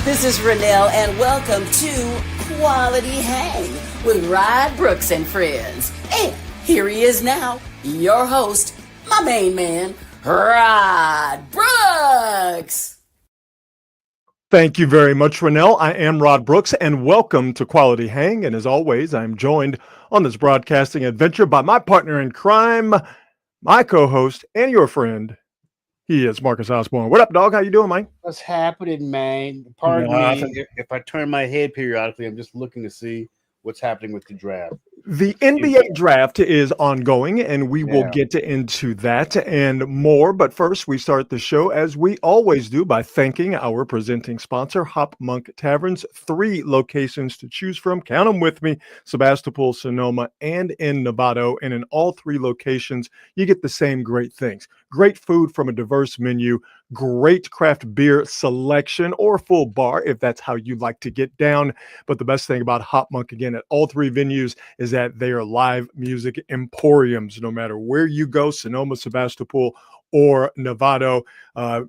This is Renelle, and welcome to Quality Hang with Rod Brooks and friends. And here he is now, your host, my main man, Rod Brooks. Thank you very much, Renelle. I am Rod Brooks, and welcome to Quality Hang. And as always, I'm joined on this broadcasting adventure by my partner in crime, my co-host, and your friend. He is Marcus Osborne. What up, dog? How you doing, Mike? What's happening, man? Pardon me if I turn my head periodically. I'm just looking to see what's happening with the draft. The NBA draft is ongoing, and we will get into that and more. But first, we start the show, as we always do, by thanking our presenting sponsor, Hop Monk Taverns. 3 locations to choose from. Count them with me: Sebastopol, Sonoma, and in Novato. And in all 3 locations, you get the same great things. Great food from a diverse menu, great craft beer selection, or full bar if that's how you like to get down. But the best thing about Hop Monk, again, at all 3 venues is that they are live music emporiums. No matter where you go, Sonoma, Sebastopol, or Novato,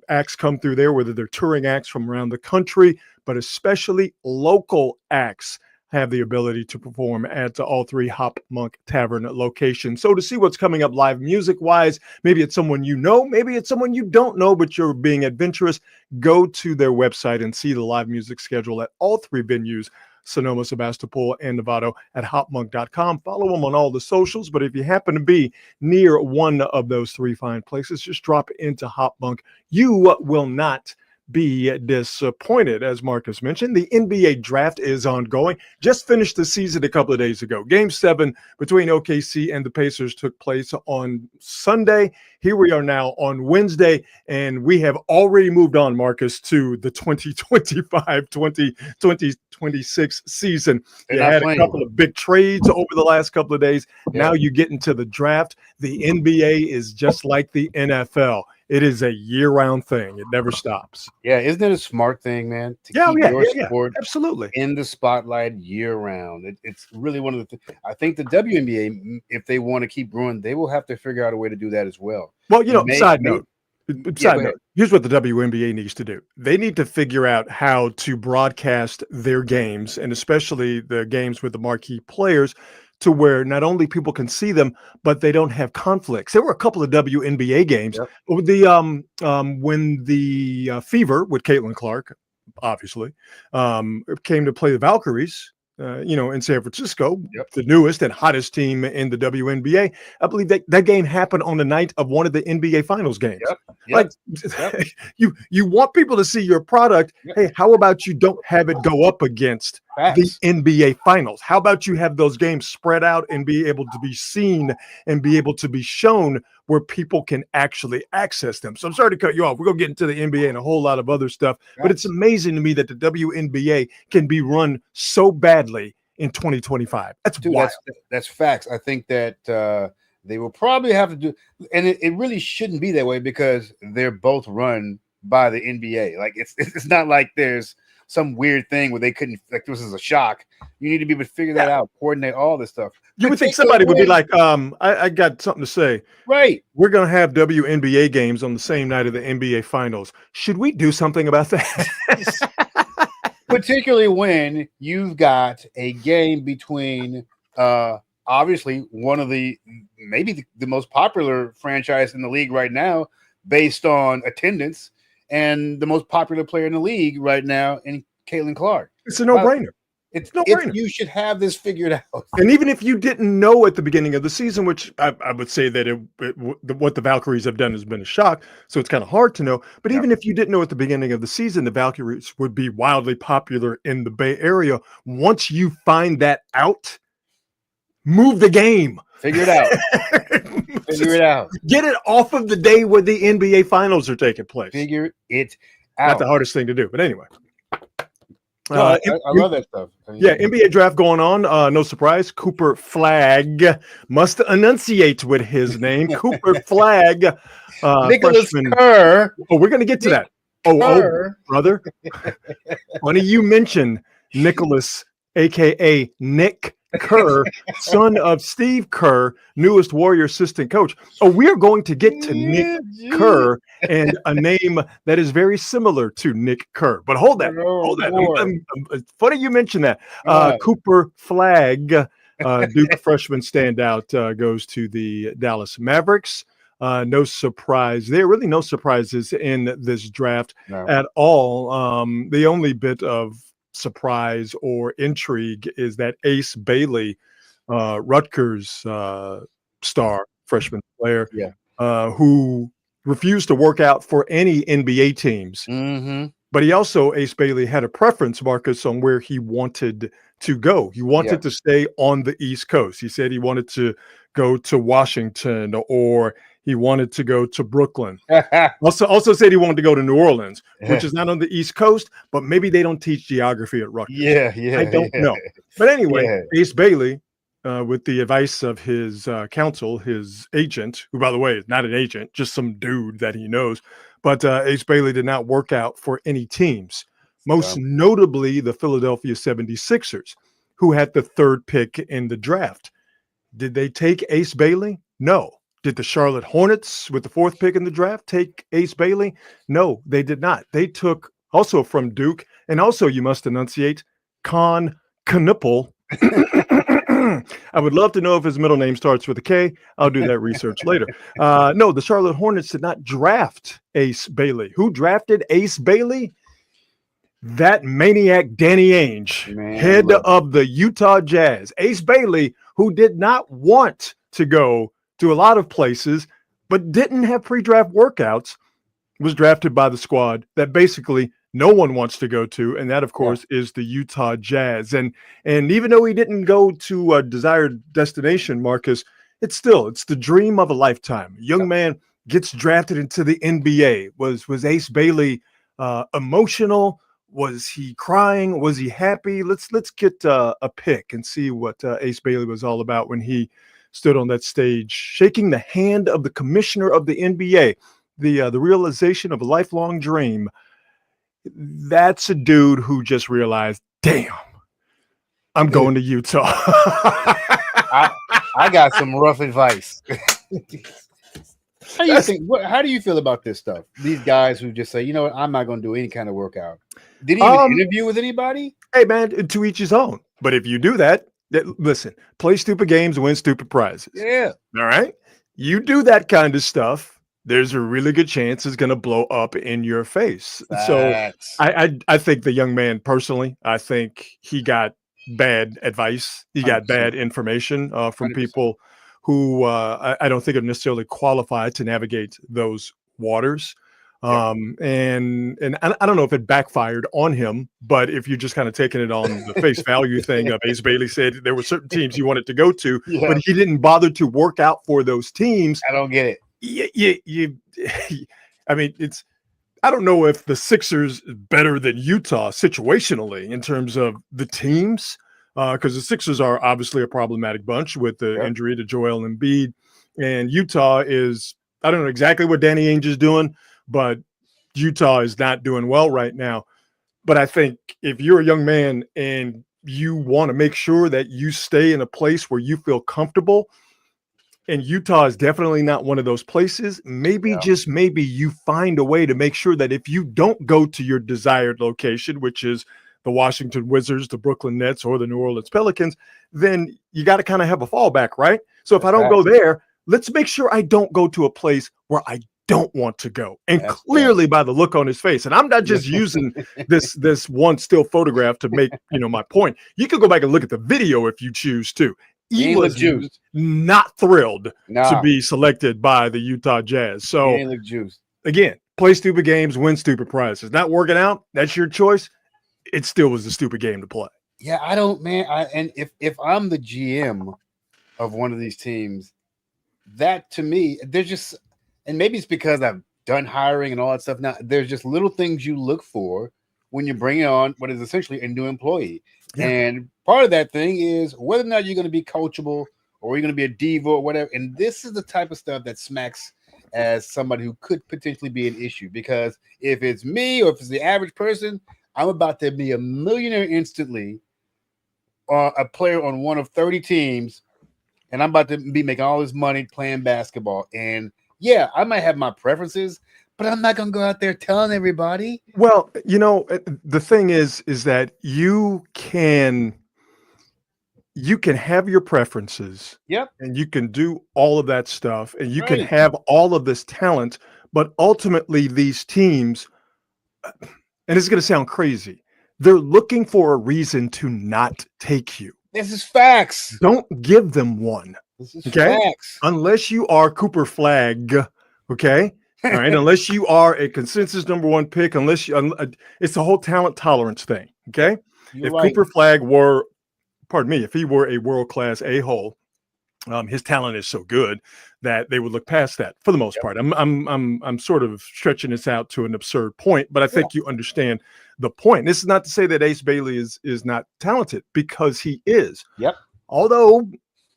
acts come through there, whether they're touring acts from around the country, but especially local acts have the ability to perform at all 3 Hop Monk Tavern locations. So to see what's coming up live music-wise, maybe it's someone you know, maybe it's someone you don't know, but you're being adventurous, go to their website and see the live music schedule at all 3 venues, Sonoma, Sebastopol, and Novato, at hopmonk.com. Follow them on all the socials, but if you happen to be near one of those 3 fine places, just drop into Hop Monk. You will not be disappointed. As Marcus mentioned, the NBA draft is ongoing. Just finished the season a couple of days ago. Game 7 between OKC and the Pacers took place on Sunday. Here we are now on Wednesday, and we have already moved on, Marcus, to the 2025-2026 season. You had a couple of big trades over the last couple of days. Now you get into the draft. The NBA is just like the NFL. It is a year-round thing. It never stops. Yeah, isn't it a smart thing, man? To keep your sport absolutely in the spotlight year-round. It's really one of the things. I think the WNBA, if they want to keep growing, they will have to figure out a way to do that as well. Well, side note, here's what the WNBA needs to do. They need to figure out how to broadcast their games, and especially the games with the marquee players, to where not only people can see them, but they don't have conflicts. There were a couple of WNBA games. When the Fever with Caitlin Clark, obviously, came to play the Valkyries, in San Francisco, the newest and hottest team in the WNBA. I believe that game happened on the night of one of the NBA Finals games. You want people to see your product. Hey, how about you don't have it go up against the NBA Finals? How about you have those games spread out and be able to be seen and be able to be shown where people can actually access them? So I'm sorry to cut you off. We're going to get into the NBA and a whole lot of other stuff, but it's amazing to me that the WNBA can be run so badly in 2025. That's wild. That's facts. I think that they will probably have to do, and it really shouldn't be that way because they're both run by the NBA. Like it's not like there's some weird thing where they couldn't, like, this is a shock. You need to be able to figure that out, coordinate all this stuff. You would think somebody would be like, I got something to say. Right. We're going to have WNBA games on the same night of the NBA Finals. Should we do something about that? Particularly when you've got a game between obviously one of maybe the most popular franchise in the league right now based on attendance, and the most popular player in the league right now in Caitlin Clark. It's a no-brainer. It's no-brainer. You should have this figured out. And even if you didn't know at the beginning of the season, which I would say that what the Valkyries have done has been a shock, so it's kind of hard to know. But even if you didn't know at the beginning of the season, the Valkyries would be wildly popular in the Bay Area. Once you find that out, move the game. Figure it out. Figure it out. Get it off of the day where the NBA Finals are taking place. Figure it out. Not the hardest thing to do, but anyway. I love that stuff. NBA draft going on. No surprise. Cooper Flagg must enunciate with his name. Cooper Flagg. Nicholas Kerr. Oh, we're going to get to that. Oh, brother. Funny you mention Nicholas, a.k.a. Nick Kerr, son of Steve Kerr, newest Warrior assistant coach. Oh, we're going to get to Nick Kerr and a name that is very similar to Nick Kerr. But hold that. Funny you mentioned that. Cooper Flagg, Duke freshman standout, goes to the Dallas Mavericks. No surprise. There are really no surprises in this draft at all. The only bit of surprise or intrigue is that Ace Bailey, Rutgers star freshman player, who refused to work out for any NBA teams. Mm-hmm. But he also, Ace Bailey, had a preference, Marcus, on where he wanted to go. He wanted to stay on the East Coast. He said he wanted to go to Washington, or he wanted to go to Brooklyn. Also said he wanted to go to New Orleans, which is not on the East Coast, but maybe they don't teach geography at Rutgers. I don't know. But anyway, Ace Bailey, with the advice of his counsel, his agent, who, by the way, is not an agent, just some dude that he knows. But Ace Bailey did not work out for any teams, most notably the Philadelphia 76ers, who had the third pick in the draft. Did they take Ace Bailey? No. Did the Charlotte Hornets, with the fourth pick in the draft, take Ace Bailey? No, they did not. They took, also from Duke, and also you must enunciate, Con Knuppel. I would love to know if his middle name starts with a K. I'll do that research later. No, the Charlotte Hornets did not draft Ace Bailey. Who drafted Ace Bailey? That maniac Danny Ainge, head of the Utah Jazz. Ace Bailey, who did not want to go to a lot of places, but didn't have pre-draft workouts, was drafted by the squad that basically no one wants to go to, and that, of course, is the Utah Jazz. And even though he didn't go to a desired destination, Marcus, it's the dream of a lifetime. A young man gets drafted into the NBA. Was Ace Bailey emotional? Was he crying? Was he happy? Let's get a pick and see what Ace Bailey was all about when he stood on that stage, shaking the hand of the commissioner of the NBA. The realization of a lifelong dream. That's a dude who just realized, damn, I'm going to Utah. I got some rough advice. How do you feel about this stuff? These guys who just say, you know what, I'm not going to do any kind of workout. Did he even interview with anybody? Hey, man, to each his own. But if you do that, listen, play stupid games, win stupid prizes. Yeah. All right? You do that kind of stuff, there's a really good chance it's going to blow up in your face. So I think the young man, personally, I think he got bad advice. He got 100%. Bad information from 100%. People who I don't think are necessarily qualified to navigate those waters. And I don't know if it backfired on him, but if you're just kind of taking it on the face value thing of Ace Bailey said there were certain teams he wanted to go to, but he didn't bother to work out for those teams. I don't get it. I mean, I don't know if the Sixers is better than Utah situationally in terms of the teams, because the Sixers are obviously a problematic bunch with the injury to Joel Embiid, and Utah is, I don't know exactly what Danny Ainge is doing, but Utah is not doing well right now. But I think if you're a young man and you want to make sure that you stay in a place where you feel comfortable, and Utah is definitely not one of those places, just maybe you find a way to make sure that if you don't go to your desired location, which is the Washington Wizards, the Brooklyn Nets, or the New Orleans Pelicans, then you got to kind of have a fallback, right? So if I don't go there, let's make sure I don't go to a place where I don't want to go. And clearly by the look on his face, and I'm not just using this one still photograph to make, my point. You can go back and look at the video if you choose to. He was not thrilled to be selected by the Utah Jazz. So again, play stupid games, win stupid prizes. Not working out, that's your choice. It still was a stupid game to play. Yeah, I don't, man. And if I'm the GM of one of these teams, that to me, there's just, and maybe it's because I've done hiring and all that stuff now, there's just little things you look for when you're bringing on what is essentially a new employee. Yeah. And part of that thing is whether or not you're going to be coachable or you're going to be a diva or whatever. And this is the type of stuff that smacks as somebody who could potentially be an issue, because if it's me or if it's the average person, I'm about to be a millionaire instantly. a player on one of 30 teams, and I'm about to be making all this money playing basketball. And yeah, I might have my preferences, but I'm not gonna go out there telling everybody. Well, the thing is that you can have your preferences. Yep. And you can do all of that stuff, and you can Right. have all of this talent, but ultimately these teams, and it's going to sound crazy, they're looking for a reason to not take you. This is facts. Don't give them one. This is Okay. facts. Unless you are Cooper Flagg, okay? All right. Unless you are a consensus number one pick, it's the whole talent tolerance thing. Okay. You're If right. Cooper Flagg were, if he were a world-class a-hole, his talent is so good that they would look past that for the most part. I'm sort of stretching this out to an absurd point, but I think you understand the point. This is not to say that Ace Bailey is not talented, because he is. Yep. Although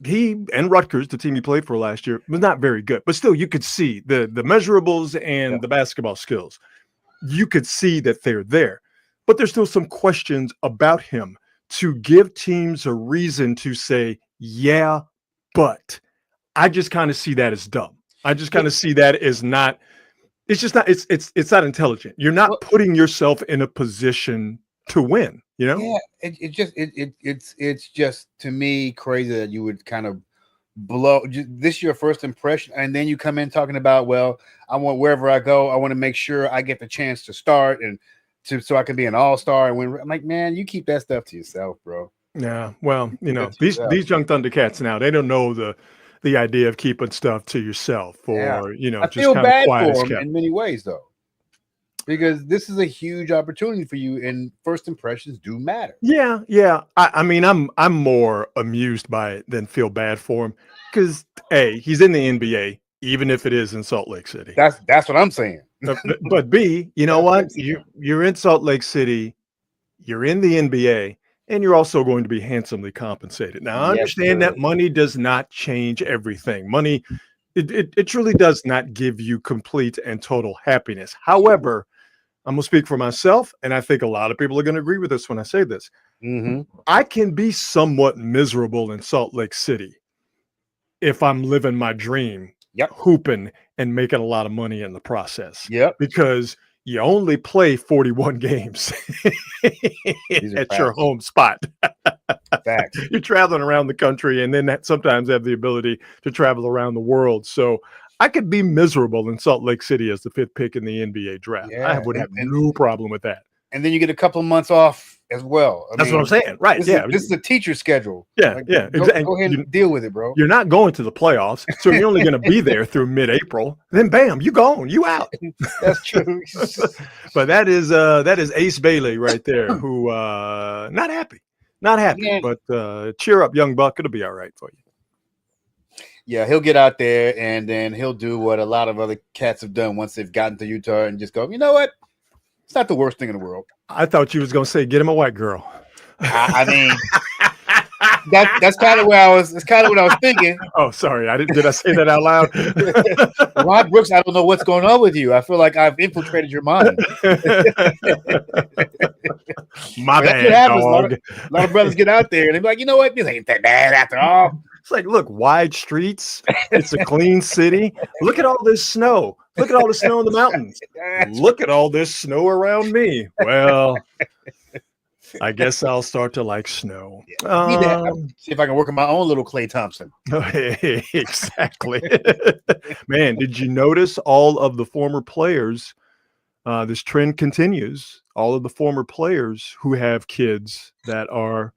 he and Rutgers, the team he played for last year, was not very good, but still you could see the measurables and the basketball skills. You could see that they're there, but there's still some questions about him to give teams a reason to say, yeah, but I just kind of see that as dumb. I just kind of see that as not, it's just not, it's not intelligent. You're not putting yourself in a position to win, Yeah, it's just to me crazy that you would kind of blow this your first impression, and then you come in talking about, well, I want wherever I go, I want to make sure I get the chance to start and so I can be an all-star and win. I'm like, man, you keep that stuff to yourself, bro. Yeah, well, these young Thundercats now, they don't know the idea of keeping stuff to yourself, or I feel bad for them in many ways, though, because this is a huge opportunity for you, and first impressions do matter. Yeah. I mean, I'm more amused by it than feel bad for him, because A, he's in the NBA, even if it is in Salt Lake City. That's what I'm saying. But B, you know what? You're in Salt Lake City, you're in the NBA, and you're also going to be handsomely compensated. Now, I understand that money does not change everything. Money, it truly does not give you complete and total happiness. However, I'm going to speak for myself, and I think a lot of people are going to agree with this when I say this. Mm-hmm. I can be somewhat miserable in Salt Lake City if I'm living my dream, hooping and making a lot of money in the process. Because you only play 41 games at your home spot. You're traveling around the country, and then sometimes have the ability to travel around the world. So I could be miserable in Salt Lake City as the 5th pick in the NBA draft. I would have no problem with that. And then you get a couple of months off as well. That's what I'm saying. Right. This is a teacher schedule. Go ahead and deal with it, bro. You're not going to the playoffs, so you're only going to be there through mid-April. Then bam, you gone, you out. That's true. But that is Ace Bailey right there, who not happy. But cheer up, young buck. It'll be all right for you. Yeah, he'll get out there, and then he'll do what a lot of other cats have done once they've gotten to Utah, and just go, you know what? It's not the worst thing in the world. I thought you was going to say, get him a white girl. I mean, that's kind of where I was. That's kind of what I was thinking. Oh, sorry. Did I say that out loud? Rod Brooks, I don't know what's going on with you. I feel like I've infiltrated your mind. My bad, dog. A lot of brothers get out there and they're like, you know what? This ain't that bad after all. It's like, look, wide streets. It's a clean city. Look at all this snow. Look at all the snow in the mountains. Look at all this snow around me. Well, I guess I'll start to like snow. See if I can work on my own little Klay Thompson. Exactly. Man, did you notice all of the former players? This trend continues. All of the former players who have kids that are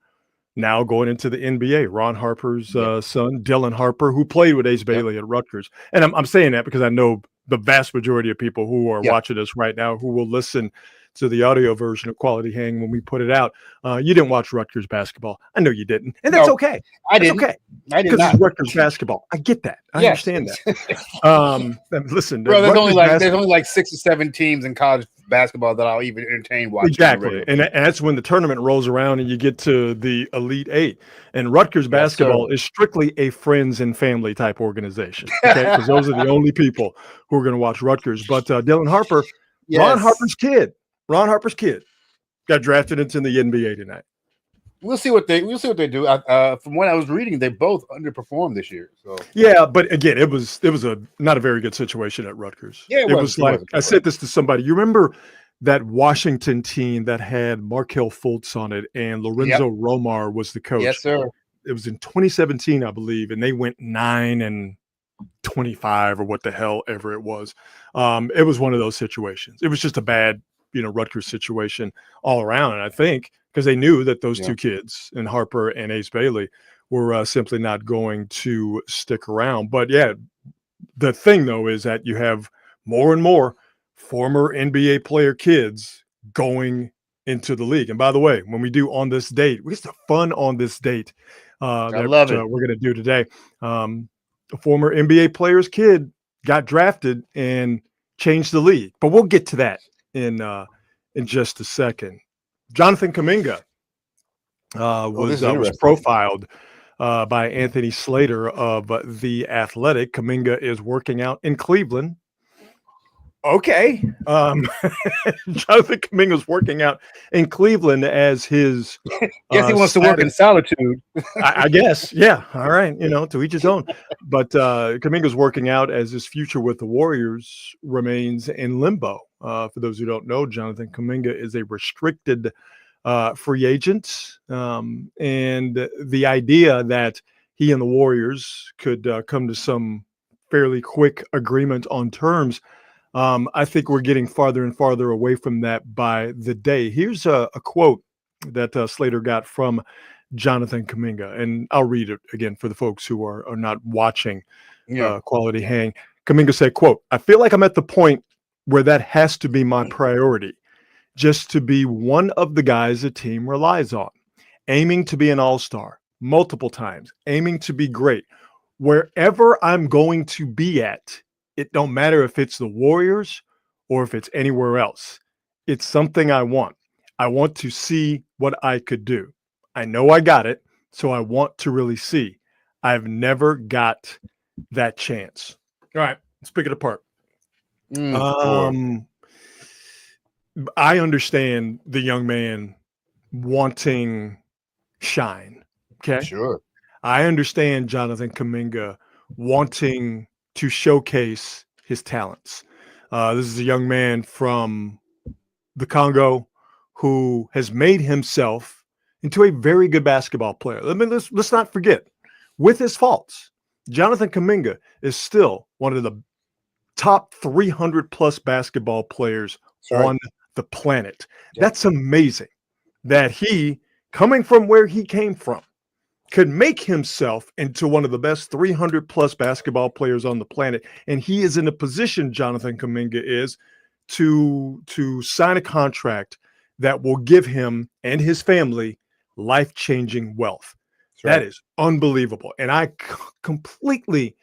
now going into the NBA. Ron Harper's son, Dylan Harper, who played with Ace Bailey at Rutgers. And I'm saying that because I know the vast majority of people who are watching us right now who will listen to the audio version of Quality Hang when we put it out. You didn't watch Rutgers basketball. I know you didn't. And that's okay. I didn't. Okay. I did not. Because it's Rutgers basketball. I get that. I understand that. Listen, bro, there's only like 6 or 7 teams in college basketball that I'll even entertain watching. Exactly. And that's when the tournament rolls around and you get to the Elite 8. And Rutgers basketball is strictly a friends and family type organization. Okay. Because those are the only people who are going to watch Rutgers. But Dylan Harper, Ron Harper's kid got drafted into the NBA tonight. we'll see what they do. From what I was reading, they both underperformed this year. So yeah, but again, it was a not a very good situation at Rutgers. Yeah, it was like I said this to somebody. You remember that Washington team that had Markel Fultz on it and Lorenzo Romar was the coach? Yes, sir. It was in 2017, I believe, and they went 9-25 or what the hell ever it was. It was one of those situations. It was just a bad, Rutgers situation all around. And I think because they knew that those two kids, and Harper and Ace Bailey, were simply not going to stick around. But yeah, the thing though is that you have more and more former NBA player kids going into the league. And by the way, when we do On This Date, we get some fun on this date. I love it. We're going to do today. A former NBA player's kid got drafted and changed the league, but we'll get to that in just a second. Jonathan Kuminga was profiled by Anthony Slater of The Athletic. Kuminga is working out in Cleveland. Okay. Jonathan Kuminga's working out in Cleveland as his guess he wants to work in solitude. I guess. Yeah. All right. To each his own. But Kuminga's working out as his future with the Warriors remains in limbo. For those who don't know, Jonathan Kuminga is a restricted free agent. And the idea that he and the Warriors could come to some fairly quick agreement on terms, I think we're getting farther and farther away from that by the day. Here's a quote that Slater got from Jonathan Kuminga, and I'll read it again for the folks who are not watching Quality Hang. Kuminga said, quote, "I feel like I'm at the point where that has to be my priority, just to be one of the guys the team relies on, aiming to be an all-star multiple times, aiming to be great. Wherever I'm going to be at, it don't matter if it's the Warriors or if it's anywhere else. It's something I want. I want to see what I could do. I know I got it, so I want to really see. I've never got that chance." All right, let's pick it apart. I understand the young man wanting shine. Okay. Sure. I understand Jonathan Kuminga wanting to showcase his talents. This is a young man from the Congo who has made himself into a very good basketball player. Let's not forget, with his faults, Jonathan Kuminga is still one of the top 300 plus basketball players on the planet. Yep. That's amazing that he, coming from where he came from, could make himself into one of the best 300 plus basketball players on the planet. And he is in a position, Jonathan Kuminga is, to sign a contract that will give him and his family life-changing wealth. That is unbelievable. And I completely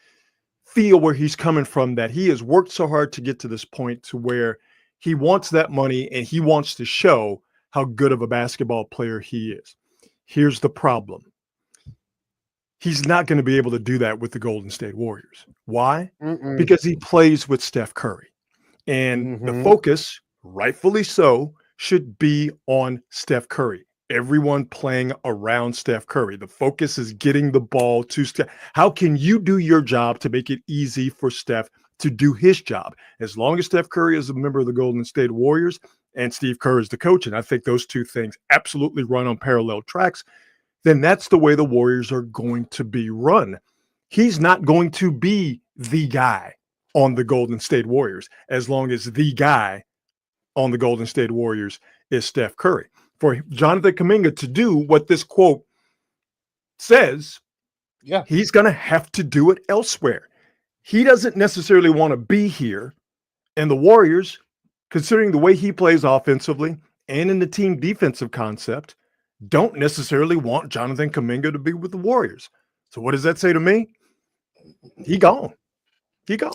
feel where he's coming from, that he has worked so hard to get to this point to where he wants that money and he wants to show how good of a basketball player he is. Here's the problem. He's not going to be able to do that with the Golden State Warriors. Why? Because he plays with Steph Curry. And the focus, rightfully so, should be on Steph Curry. Everyone playing around Steph Curry. The focus is getting the ball to Steph. How can you do your job to make it easy for Steph to do his job? As long as Steph Curry is a member of the Golden State Warriors and Steve Kerr is the coach, and I think those two things absolutely run on parallel tracks, then that's the way the Warriors are going to be run. He's not going to be the guy on the Golden State Warriors as long as the guy on the Golden State Warriors is Steph Curry. For Jonathan Kuminga to do what this quote says, he's going to have to do it elsewhere. He doesn't necessarily want to be here. And the Warriors, considering the way he plays offensively and in the team defensive concept, don't necessarily want Jonathan Kuminga to be with the Warriors. So what does that say to me? He gone. He gone.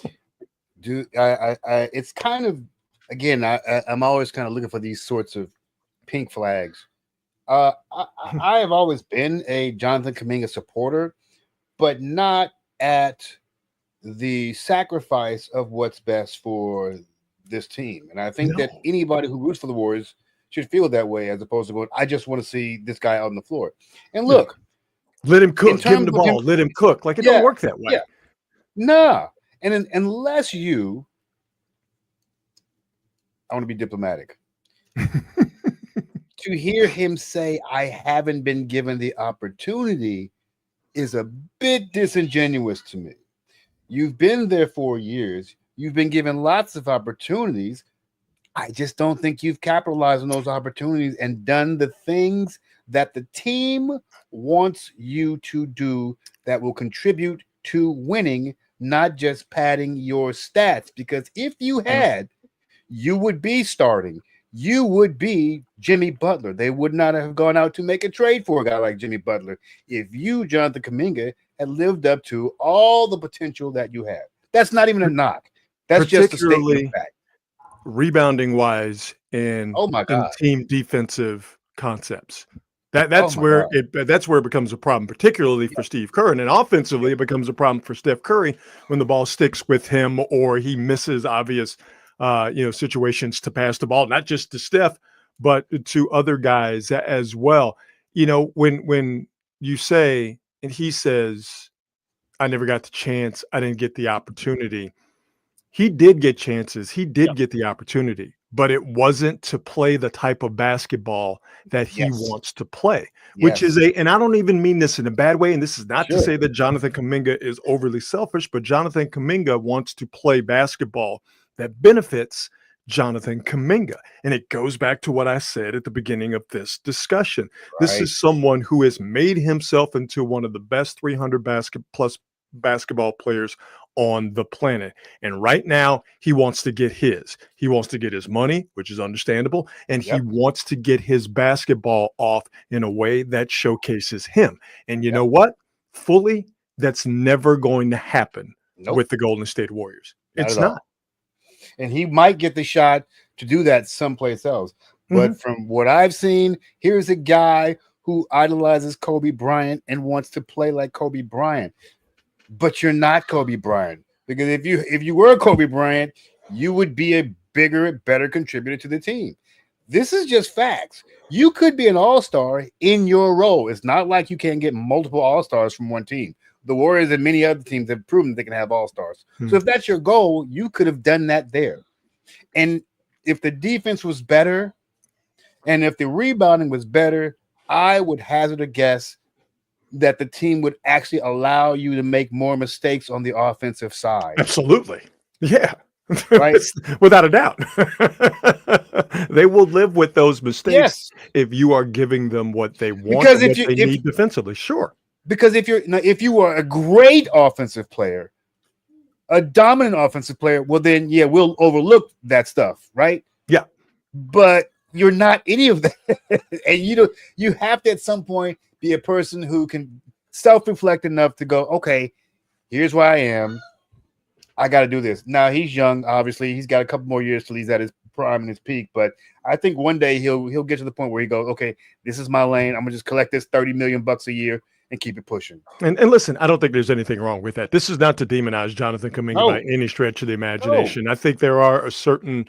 Dude, it's kind of, again, I'm always kind of looking for these sorts of pink flags. I have always been a Jonathan Kuminga supporter, but not at the sacrifice of what's best for this team. And I think that anybody who roots for the Warriors should feel that way as opposed to going, I just want to see this guy on the floor. And look, let him cook, give him the ball, let him cook. Like it don't work that way. Yeah. Nah. And unless you, I want to be diplomatic. To hear him say, I haven't been given the opportunity is a bit disingenuous to me. You've been there 4 years. You've been given lots of opportunities. I just don't think you've capitalized on those opportunities and done the things that the team wants you to do that will contribute to winning, not just padding your stats. Because if you had, you would be starting. You would be Jimmy Butler. They would not have gone out to make a trade for a guy like Jimmy Butler if you, Jonathan Kuminga, had lived up to all the potential that you have. That's not even a knock. That's just a statement of fact. Rebounding wise and team defensive concepts. That's where it becomes a problem, particularly for Steve Kerr. And then offensively, it becomes a problem for Steph Curry when the ball sticks with him or he misses obvious situations to pass the ball, not just to Steph, but to other guys as well. When you say, and he says, I never got the chance, I didn't get the opportunity. He did get chances. He did get the opportunity, but it wasn't to play the type of basketball that he wants to play, which is and I don't even mean this in a bad way. And this is not to say that Jonathan Kuminga is overly selfish, but Jonathan Kuminga wants to play basketball that benefits Jonathan Kuminga. And it goes back to what I said at the beginning of this discussion. Right. This is someone who has made himself into one of the best 300 plus basketball players on the planet. And right now he wants to get his. He wants to get his money, which is understandable. And he wants to get his basketball off in a way that showcases him. And you know what? Fully, that's never going to happen with the Golden State Warriors. It's not. And he might get the shot to do that someplace else. But from what I've seen, here's a guy who idolizes Kobe Bryant and wants to play like Kobe Bryant. But you're not Kobe Bryant, because if you were Kobe Bryant, you would be a bigger, better contributor to the team. This is just facts. You could be an all-star in your role. It's not like you can't get multiple all-stars from one team. The Warriors and many other teams have proven they can have all-stars. So if that's your goal, you could have done that there. And if the defense was better and if the rebounding was better, I would hazard a guess that the team would actually allow you to make more mistakes on the offensive side. Absolutely. Yeah. Right. Without a doubt. They will live with those mistakes if you are giving them what they want, because if they need defensively. Sure. Because if you are a great offensive player, a dominant offensive player, well then we'll overlook that stuff, right? Yeah. But you're not any of that. And you have to at some point be a person who can self-reflect enough to go, okay, here's where I am. I got to do this. Now, he's young, obviously. He's got a couple more years till he's at his prime and his peak. But I think one day he'll get to the point where he goes, okay, this is my lane. I'm going to just collect this $30 million a year and keep it pushing. And listen, I don't think there's anything wrong with that. This is not to demonize Jonathan Kuminga by any stretch of the imagination. I think there are a certain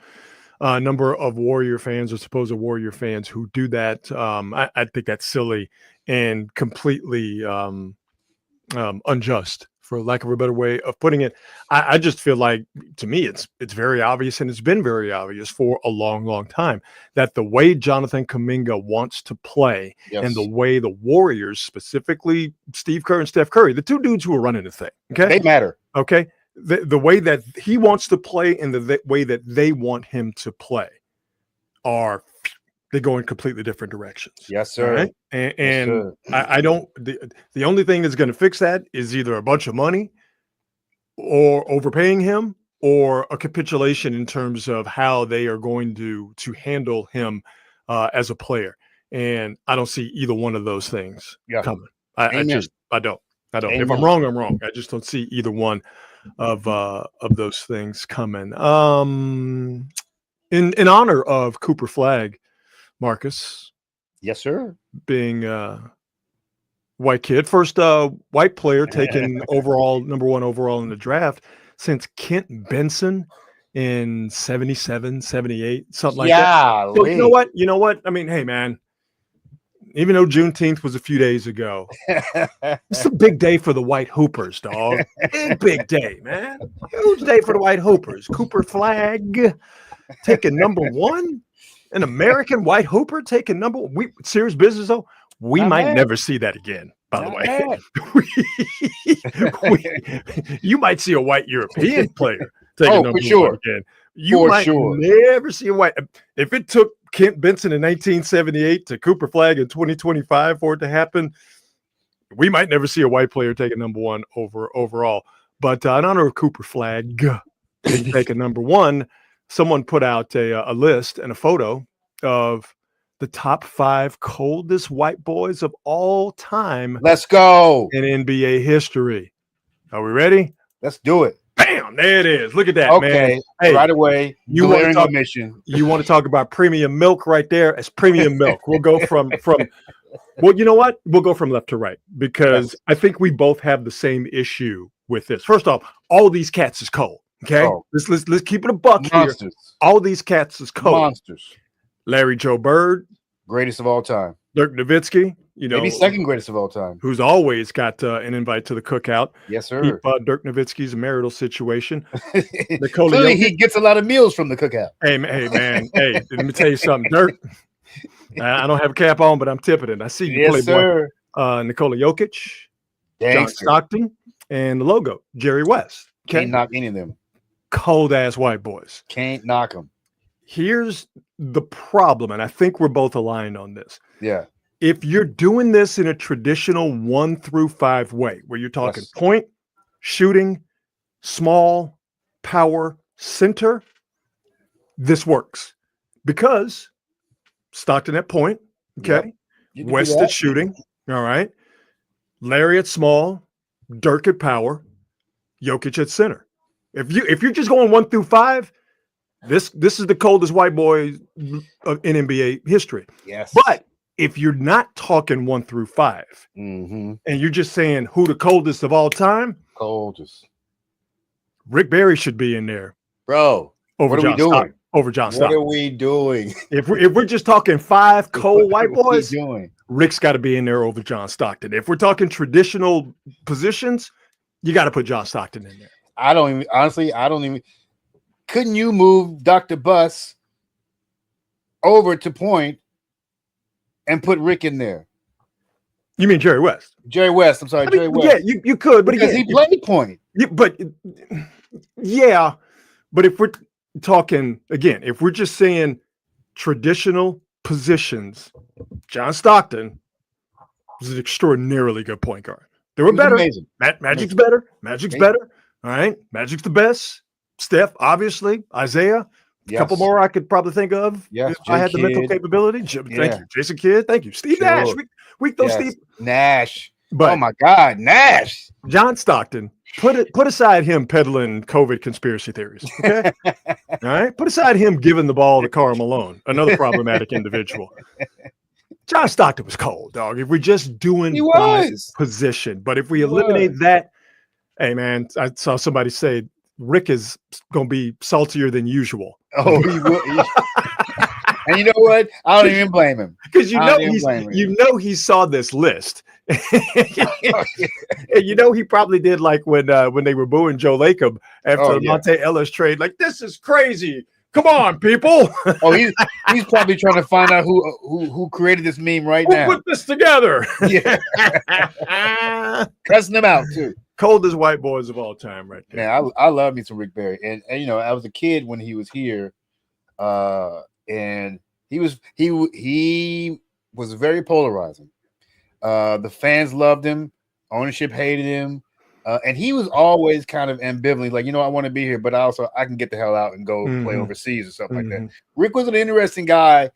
number of Warrior fans or supposed Warrior fans who do that. I think that's silly and completely unjust, for lack of a better way of putting it. I just feel like, to me, it's very obvious, and it's been very obvious for a long, long time, that the way Jonathan Kuminga wants to play and the way the Warriors, specifically Steve Kerr and Steph Curry, the two dudes who are running the thing, they matter. Okay. The way that he wants to play and the way that they want him to play they go in completely different directions. Yes, sir. Right? And I don't, the only thing that's going to fix that is either a bunch of money or overpaying him or a capitulation in terms of how they are going to handle him as a player. And I don't see either one of those things coming. I don't. Amen. If I'm wrong, I'm wrong. I just don't see either one of those things coming. In honor of Cooper Flagg, Marcus. Yes, sir. Being white kid, first white player taken number one overall in the draft since Kent Benson in 77, 78, something like that. So you know what? I mean, hey, man, even though Juneteenth was a few days ago, it's a big day for the white hoopers, dog. Big day, man. Huge day for the white hoopers. Cooper flag taking number one. An American white hooper taking number one. Serious business, though. We might never see that again, by the way. You might see a white European player taking number one again. You might never see a white. If it took Kent Benson in 1978 to Cooper Flag in 2025 for it to happen, we might never see a white player taking number one overall. But in honor of Cooper Flag taking number one, someone put out a list and a photo of the top 5 coldest white boys of all time. Let's go. In NBA history. Are we ready? Let's do it. Bam! There it is. Look at that, man. Hey, right away. You want to talk about premium milk right there? It's premium milk. We'll go from well, you know what? We'll go from left to right because I think we both have the same issue with this. First off, all these cats is cold. Okay, let's keep it a buck here. All these cats is cold. Monsters. Larry Joe Bird, greatest of all time. Dirk Nowitzki, maybe second greatest of all time, who's always got an invite to the cookout. Yes, sir. Keep Dirk Nowitzki's marital situation. Clearly, he gets a lot of meals from the cookout. Hey, man. Hey, let me tell you something, Dirk. I don't have a cap on, but I'm tipping it. I see you play, sir. Nikola Jokic, John Stockton, and the logo, Jerry West. Can't knock any of them. Cold ass white boys. Can't knock them. Here's the problem, and I think we're both aligned on this. Yeah. If you're doing this in a traditional 1 through 5 way, where you're talking point, shooting, small, power, center, this works because Stockton at point, okay, West at shooting, all right, Larry at small, Dirk at power, Jokic at center. If you're just going 1 through 5, this is the coldest white boy in NBA history. Yes. But if you're not talking 1 through 5, and you're just saying who the coldest of all time, Rick Barry should be in there, bro. Over John Stockton. Over John Stockton. What are we doing? If we're just talking 5 cold white boys, Rick's got to be in there over John Stockton. If we're talking traditional positions, you got to put John Stockton in there. I don't even. Couldn't you move Dr. Buss over to point and put Rick in there? You mean Jerry West? Jerry West. I'm sorry, Jerry West. Yeah, you could, but because he played point. But if we're talking again, if we're just saying traditional positions, John Stockton was an extraordinarily good point guard. They were better. Amazing. Magic's better. Magic's better. All right. Magic's the best. Steph, obviously. Isaiah. A couple more I could probably think of. Yes. If I had the mental capability. Thank you. Jason Kidd. Thank you. Steve Nash. We throw Steve Nash. But oh my God, Nash. John Stockton. Put aside him peddling COVID conspiracy theories. Okay. All right. Put aside him giving the ball to Karl Malone, another problematic individual. John Stockton was cold, dog. If we're just doing position, but if we eliminate that, hey man, I saw somebody say Rick is going to be saltier than usual. Oh, he will. And you know what? I don't even blame him because he saw this list, and he probably did like when they were booing Joe Lacob after the Monte Ellis trade. Like, this is crazy. Come on, people. He's probably trying to find out who created this meme right now. Who put this together? Yeah, cussing them out too. Coldest white boys of all time, right there. Man, I love me some Rick Barry, and I was a kid when he was here, and he was very polarizing. The fans loved him, ownership hated him, and he was always kind of ambivalent, like, I want to be here, but I can get the hell out and go play overseas or something like that. Rick was an interesting guy.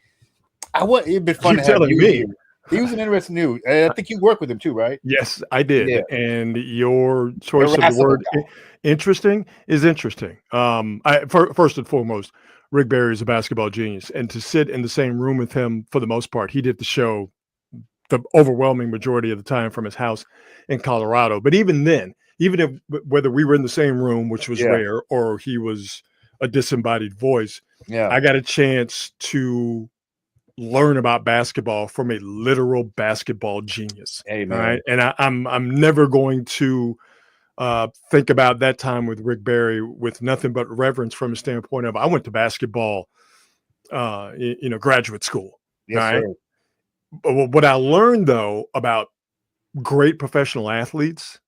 It'd been fun to have you here. He was an interesting dude. I think you worked with him too, right? Yes, I did. Yeah. And your choice of the word interesting is interesting. First and foremost, Rick Barry is a basketball genius. And to sit in the same room with him, for the most part, he did the show the overwhelming majority of the time from his house in Colorado. But even then, whether we were in the same room, which was rare, or he was a disembodied voice. Yeah. I got a chance to learn about basketball from a literal basketball genius. Amen. All right. And I'm never going to think about that time with Rick Barry with nothing but reverence from a standpoint of I went to basketball, graduate school. Yes, right? sir. But what I learned though about great professional athletes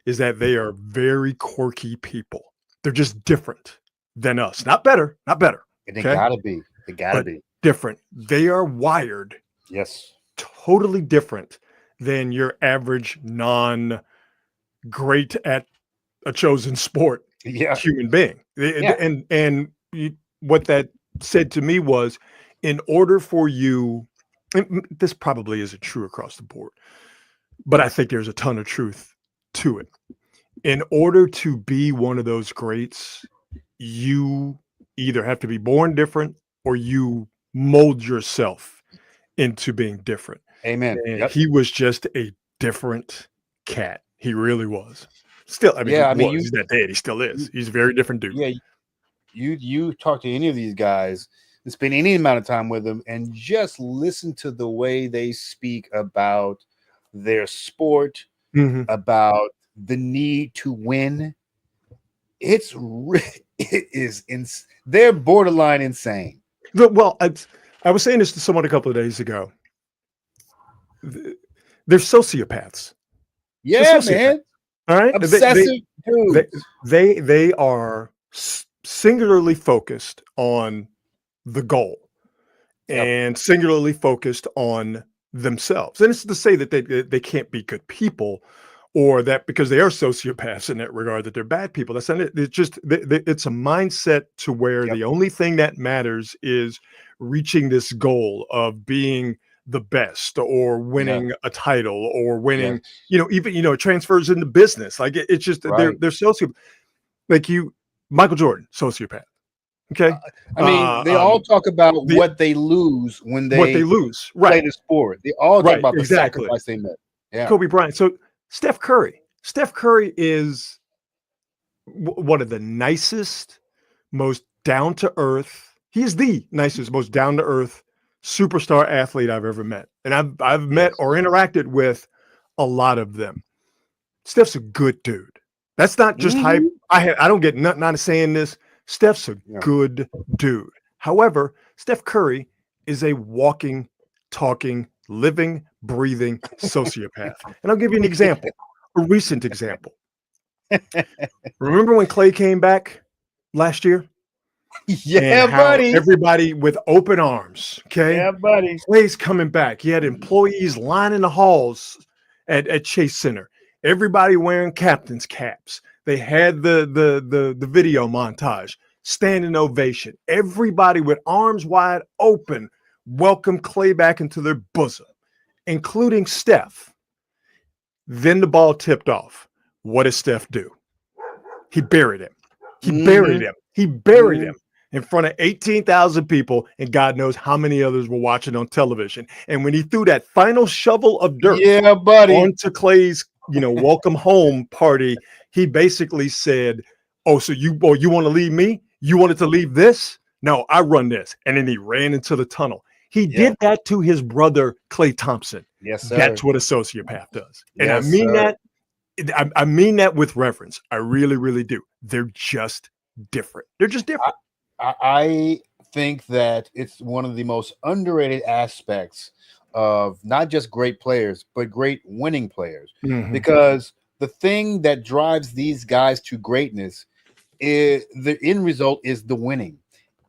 is that they are very quirky people. They're just different than us. Not better. They gotta be. They gotta be different. They are wired. Yes. Totally different than your average non-great at a chosen sport human being. What that said to me was, in order for you, and this probably isn't true across the board, but I think there's a ton of truth to it. In order to be one of those greats, you either have to be born different or you mold yourself into being different. Amen. And he was just a different cat. He really was. Still, he's not dead. He still is. He's a very different dude. Yeah. You talk to any of these guys and spend any amount of time with them and just listen to the way they speak about their sport, about the need to win. It is they're borderline insane. Well, I was saying this to someone a couple of days ago. They're sociopaths. Yeah, man. All right, obsessive dudes. They are singularly focused on the goal and singularly focused on themselves. And it's to say that they can't be good people, or that because they are sociopaths in that regard that they're bad people. That's not it. It's just it's a mindset to where the only thing that matters is reaching this goal of being the best or winning a title or winning, even, it transfers into business. Like it's just, they're sociopath. Like Michael Jordan, sociopath. Okay. They all talk about what they lose when they lose. Play the sport. They all talk about the sacrifice they made. Yeah. Kobe Bryant. So Steph Curry is one of the nicest, most down to earth. He is the nicest, most down to earth superstar athlete I've ever met. And I've met or interacted with a lot of them. Steph's a good dude. That's not just hype. I don't get nothing out of saying this. Steph's a good dude. However, Steph Curry is a walking, talking, living, breathing sociopath. And I'll give you an example, a recent example. Remember when Clay came back last year? Yeah, buddy. Everybody with open arms. Okay. Yeah, buddy. Clay's coming back. He had employees lining the halls at Chase Center. Everybody wearing captain's caps. They had the video montage, standing ovation. Everybody with arms wide open welcomed Clay back into their bosom, including Steph. Then the ball tipped off. What did Steph do? He buried him. He buried him in front of 18,000 people, and God knows how many others were watching on television. And when he threw that final shovel of dirt onto Clay's, welcome home party, he basically said, "Oh, so you want to leave me? You wanted to leave this? No, I run this." And then he ran into the tunnel. He did that to his brother, Klay Thompson. Yes, sir. That's what a sociopath does. And I mean that. I mean that with reverence. I really, really do. They're just different. They're just different. I think that it's one of the most underrated aspects of not just great players, but great winning players. Because the thing that drives these guys to greatness is the end result is the winning.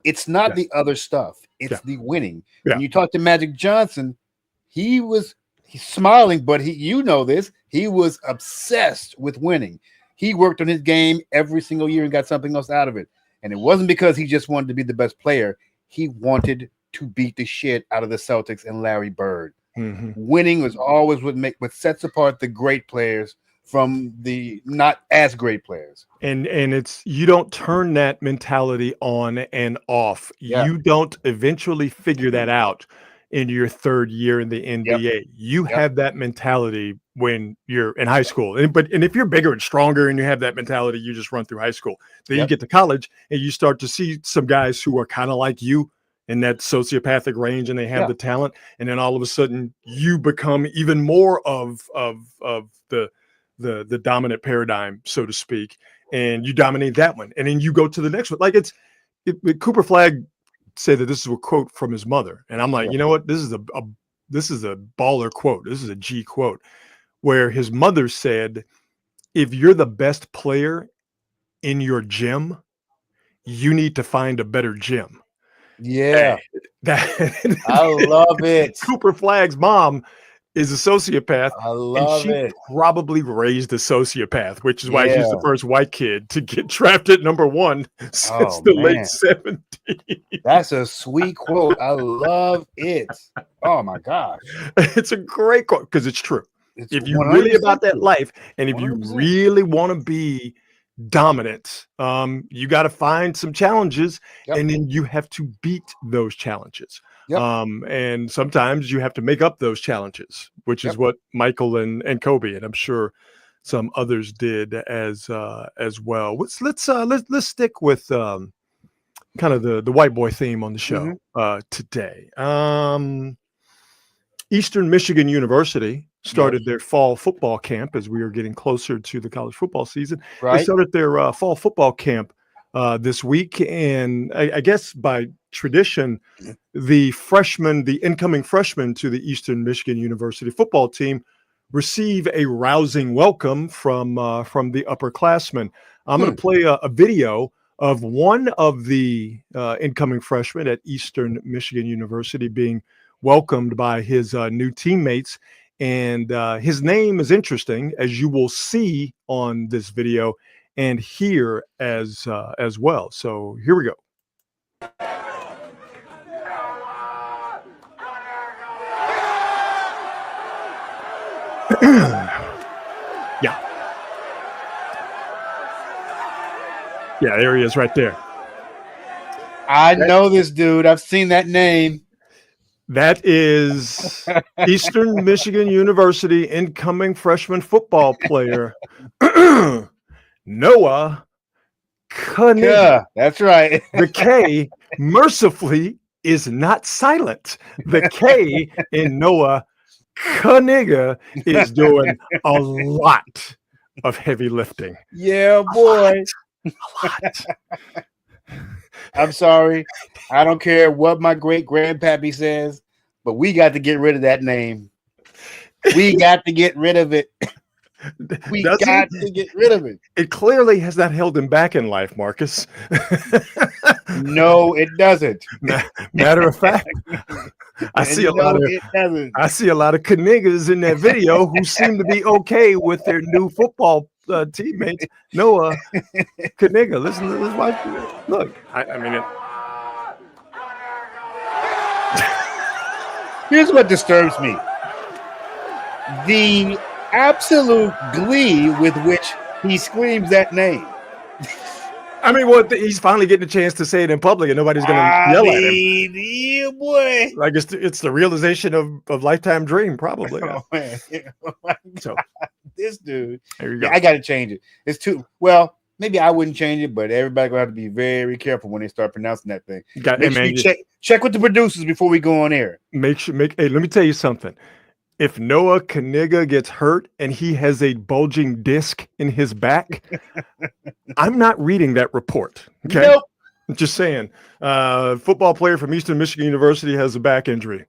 It's not the other stuff. It's the winning. When you talk to Magic Johnson, he's smiling, but he was obsessed with winning. He worked on his game every single year and got something else out of it. And it wasn't because he just wanted to be the best player. He wanted to beat the shit out of the Celtics and Larry Bird. Winning was always what sets apart the great players from the not as great players. And it's, you don't turn that mentality on and off. You don't eventually figure that out in your third year in the NBA. You have that mentality when you're in high school. And if you're bigger and stronger and you have that mentality, you just run through high school. Then you get to college and you start to see some guys who are kind of like you in that sociopathic range, and they have the talent. And then all of a sudden you become even more of the dominant paradigm, so to speak, and you dominate that one. And then you go to the next one. Like Cooper Flagg said that this is a quote from his mother. And I'm like, you know what? This is a baller quote. This is a G quote, where his mother said, if you're the best player in your gym, you need to find a better gym. Yeah. I love it. Cooper Flagg's mom is a sociopath. I love it. Probably raised a sociopath, which is why she's the first white kid to get drafted number 1 since the late 70s. That's a sweet quote. I love it. Oh my gosh. It's a great quote because it's true. If you're 100% really about that life, and if 100%. you really want to be dominant, you got to find some challenges, and then you have to beat those challenges. And sometimes you have to make up those challenges, which is what Michael and Kobe, and I'm sure some others did as well. Let's stick with kind of the white boy theme on the show today. Eastern Michigan University started their fall football camp as we are getting closer to the college football season. They started their fall football camp this week, and I guess by tradition, the incoming freshmen to the Eastern Michigan University football team receive a rousing welcome from the upperclassmen. I'm going to play a video of one of the incoming freshmen at Eastern Michigan University being welcomed by his new teammates. And his name is interesting, as you will see on this video and hear as well. So here we go. Yeah, there he is right there. I know this dude. I've seen that name. That is Eastern Michigan University incoming freshman football player, Noah Kaniga. Yeah, that's right. The K, mercifully, is not silent. The K in Noah Kaniga is doing a lot of heavy lifting. Yeah, boy. A lot. I'm sorry. I don't care what my great grandpappy says, but we got to get rid of that name. We got to get rid of it. We got to get rid of it. It clearly has not held him back in life, Marcus. No, it doesn't. Matter of fact, I see a lot of Kanigas in that video who seem to be okay with their new football teammates. Noah Kaniga, listen to this. Look, I mean, here's what disturbs me: the absolute glee with which he screams that name. I mean, he's finally getting a chance to say it in public, and nobody's going to yell at him. Yeah, boy. Like it's the realization of lifetime dream, probably. Oh, man. So this dude, there you go. I got to change it. It's too well. Maybe I wouldn't change it, but everybody gonna have to be very careful when they start pronouncing that thing. Check with the producers before we go on air. Hey, let me tell you something. If Noah Kaniga gets hurt and he has a bulging disc in his back, I'm not reading that report. Okay. Nope. Just saying. Football player from Eastern Michigan University has a back injury.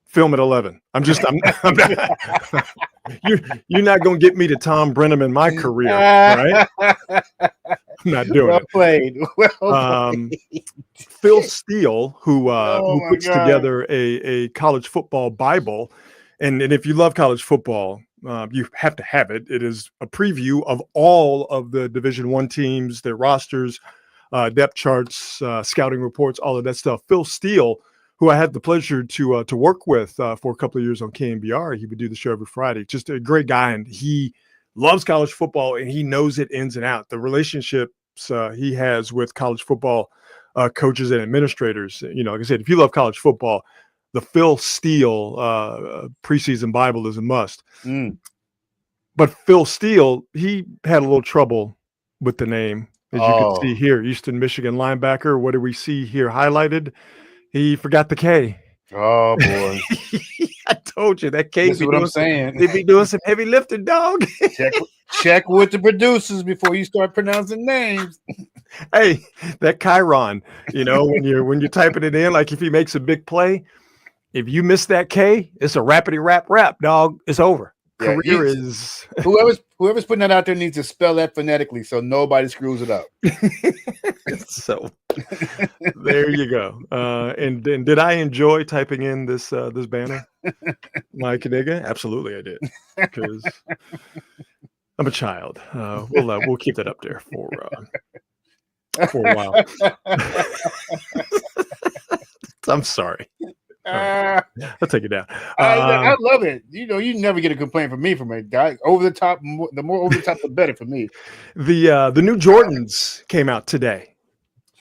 Film at 11. I'm not. You're not going to get me to Tom Brennan in my career, right? I'm not doing it. Well played. Phil Steele, who puts together a college football Bible. And if you love college football, you have to have it. It is a preview of all of the Division I teams, their rosters, depth charts, scouting reports, all of that stuff. Phil Steele, who I had the pleasure to work with for a couple of years on KNBR, he would do the show every Friday. Just a great guy, and he loves college football, and he knows it ins and out. The relationships he has with college football coaches and administrators. Like I said, if you love college football, the Phil Steele preseason Bible is a must. But Phil Steele, he had a little trouble with the name, as you can see here. Eastern Michigan linebacker. What do we see here highlighted? He forgot the K. Oh boy! I told you that K. That's what I'm saying. They be doing some heavy lifting, dog. check with the producers before you start pronouncing names. Hey, that Chiron, when you're typing it in, like if he makes a big play, if you miss that K, it's a rapidy rap, dog. It's over. Yeah, Career is whoever's putting that out there needs to spell that phonetically so nobody screws it up. So there you go. And did I enjoy typing in this banner, Mike Kaniga? Absolutely, I did, because I'm a child. We'll keep that up there for a while. I'm sorry. I'll take it down. I love it. You never get a complaint from me from a guy. Over the top, the more over the top, the better for me. The new Jordans came out today.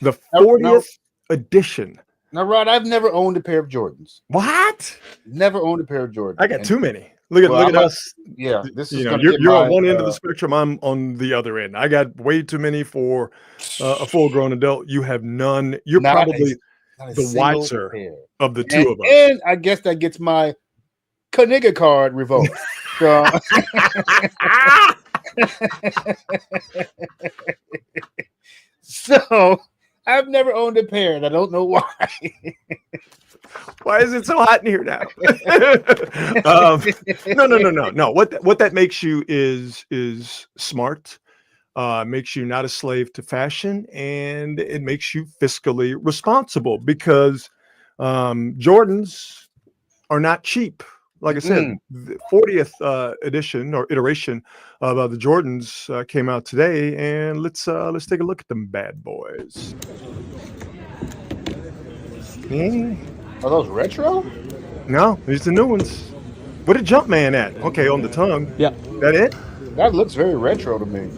The 40th edition. Now, Rod, I've never owned a pair of Jordans. What? Never owned a pair of Jordans. I got too many. Look at us. Yeah, this is you're on one end of the spectrum. I'm on the other end. I got way too many for a full-grown adult. You have none. You're probably the wiser of the two of us. And I guess that gets my Kaniga card revoked. So I've never owned a pair, and I don't know why. Why is it so hot in here now? No. What that makes you is smart. Makes you not a slave to fashion, and it makes you fiscally responsible, because Jordans are not cheap. Like I said, the 40th edition or iteration of the Jordans came out today, and let's take a look at them bad boys. Are those retro? No, these are the new ones. What did Jumpman at? Okay, on the tongue. Yeah. That it? That looks very retro to me.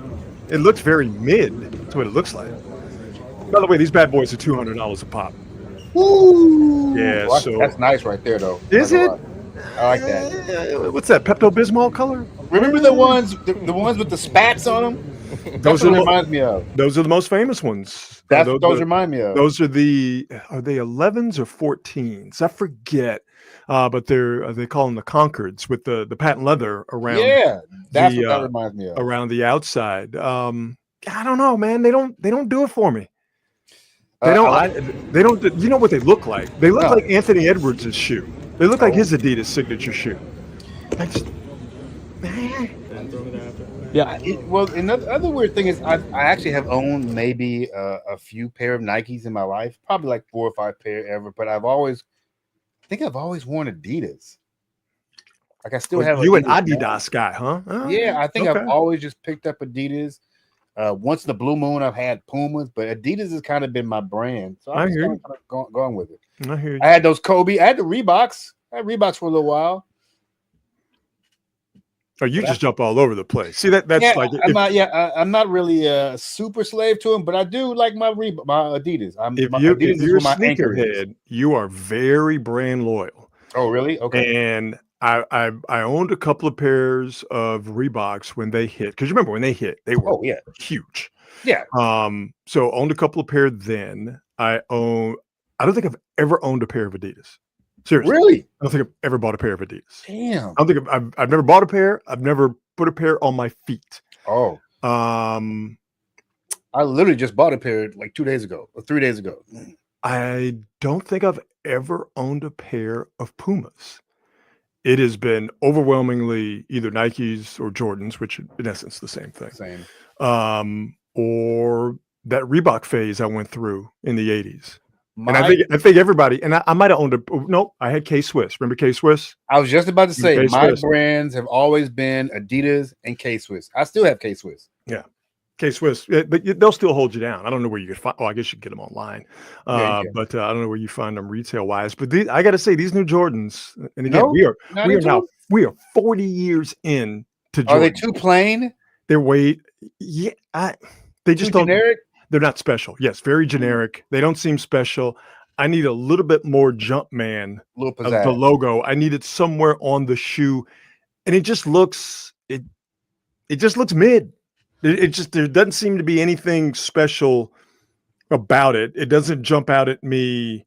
It looks very mid. That's what it looks like. By the way, these bad boys are $200 a pop. Woo! Yeah, well, so that's nice right there, though. Is it? I like that. What's that? Pepto-Bismol color? Remember the ones with the spats on them? Those reminds me of. Those are the most famous ones. That's what those remind me of. Those are they 11s or 14s? I forget. But they call them the Concords with the patent leather around. Yeah, that's what that reminds me of. Around the outside. I don't know, man. They don't do it for me. They don't. They don't. You know what they look like? They look like Anthony Edwards' shoe. They look like his Adidas signature shoe. Yeah. Well, another weird thing is I actually have owned maybe a few pair of Nikes in my life, probably like 4 or 5 pair ever. But I've always worn Adidas. Like I still have. You an Adidas guy, huh? Yeah, I think I've always just picked up Adidas. Once in the blue moon, I've had Pumas, but Adidas has kind of been my brand. So I'm just kind of going with it. I hear you. I had those Kobe. I had the Reeboks. I had Reeboks for a little while. Oh, you just jump all over the place. See that's like I'm not really a super slave to them, but I do like my Adidas. If you're a sneakerhead, you are very brand loyal. Oh, really? Okay. And I owned a couple of pairs of Reeboks when they hit, because you remember when they hit, they were huge. Yeah. So owned a couple of pairs then. I don't think I've ever owned a pair of Adidas. Seriously. Really? I don't think I've ever bought a pair of Adidas. Damn. I don't think I've never bought a pair. I've never put a pair on my feet. Oh. I literally just bought a pair like 2 days ago or 3 days ago. I don't think I've ever owned a pair of Pumas. It has been overwhelmingly either Nikes or Jordans, which in essence the same thing. Same. Or that Reebok phase I went through in the 80s. And I think everybody, and I might have owned I had K-Swiss. Remember K-Swiss? I was just about to say K-Swiss. My brands have always been Adidas and K-Swiss. I still have K-Swiss. Yeah. K-Swiss, but they'll still hold you down. I don't know where you could find. I guess you can get them online, but I don't know where you find them retail wise. But I got to say, these new Jordans, and again, we are 40 years in to Jordans. Are they too plain? They're they just don't. Generic? They're not special. Yes, very generic. They don't seem special. I need a little bit more Jumpman Little of the pizzazz. logo. I need it somewhere on the shoe, and it just looks mid. It just there doesn't seem to be anything special about it. It doesn't jump out at me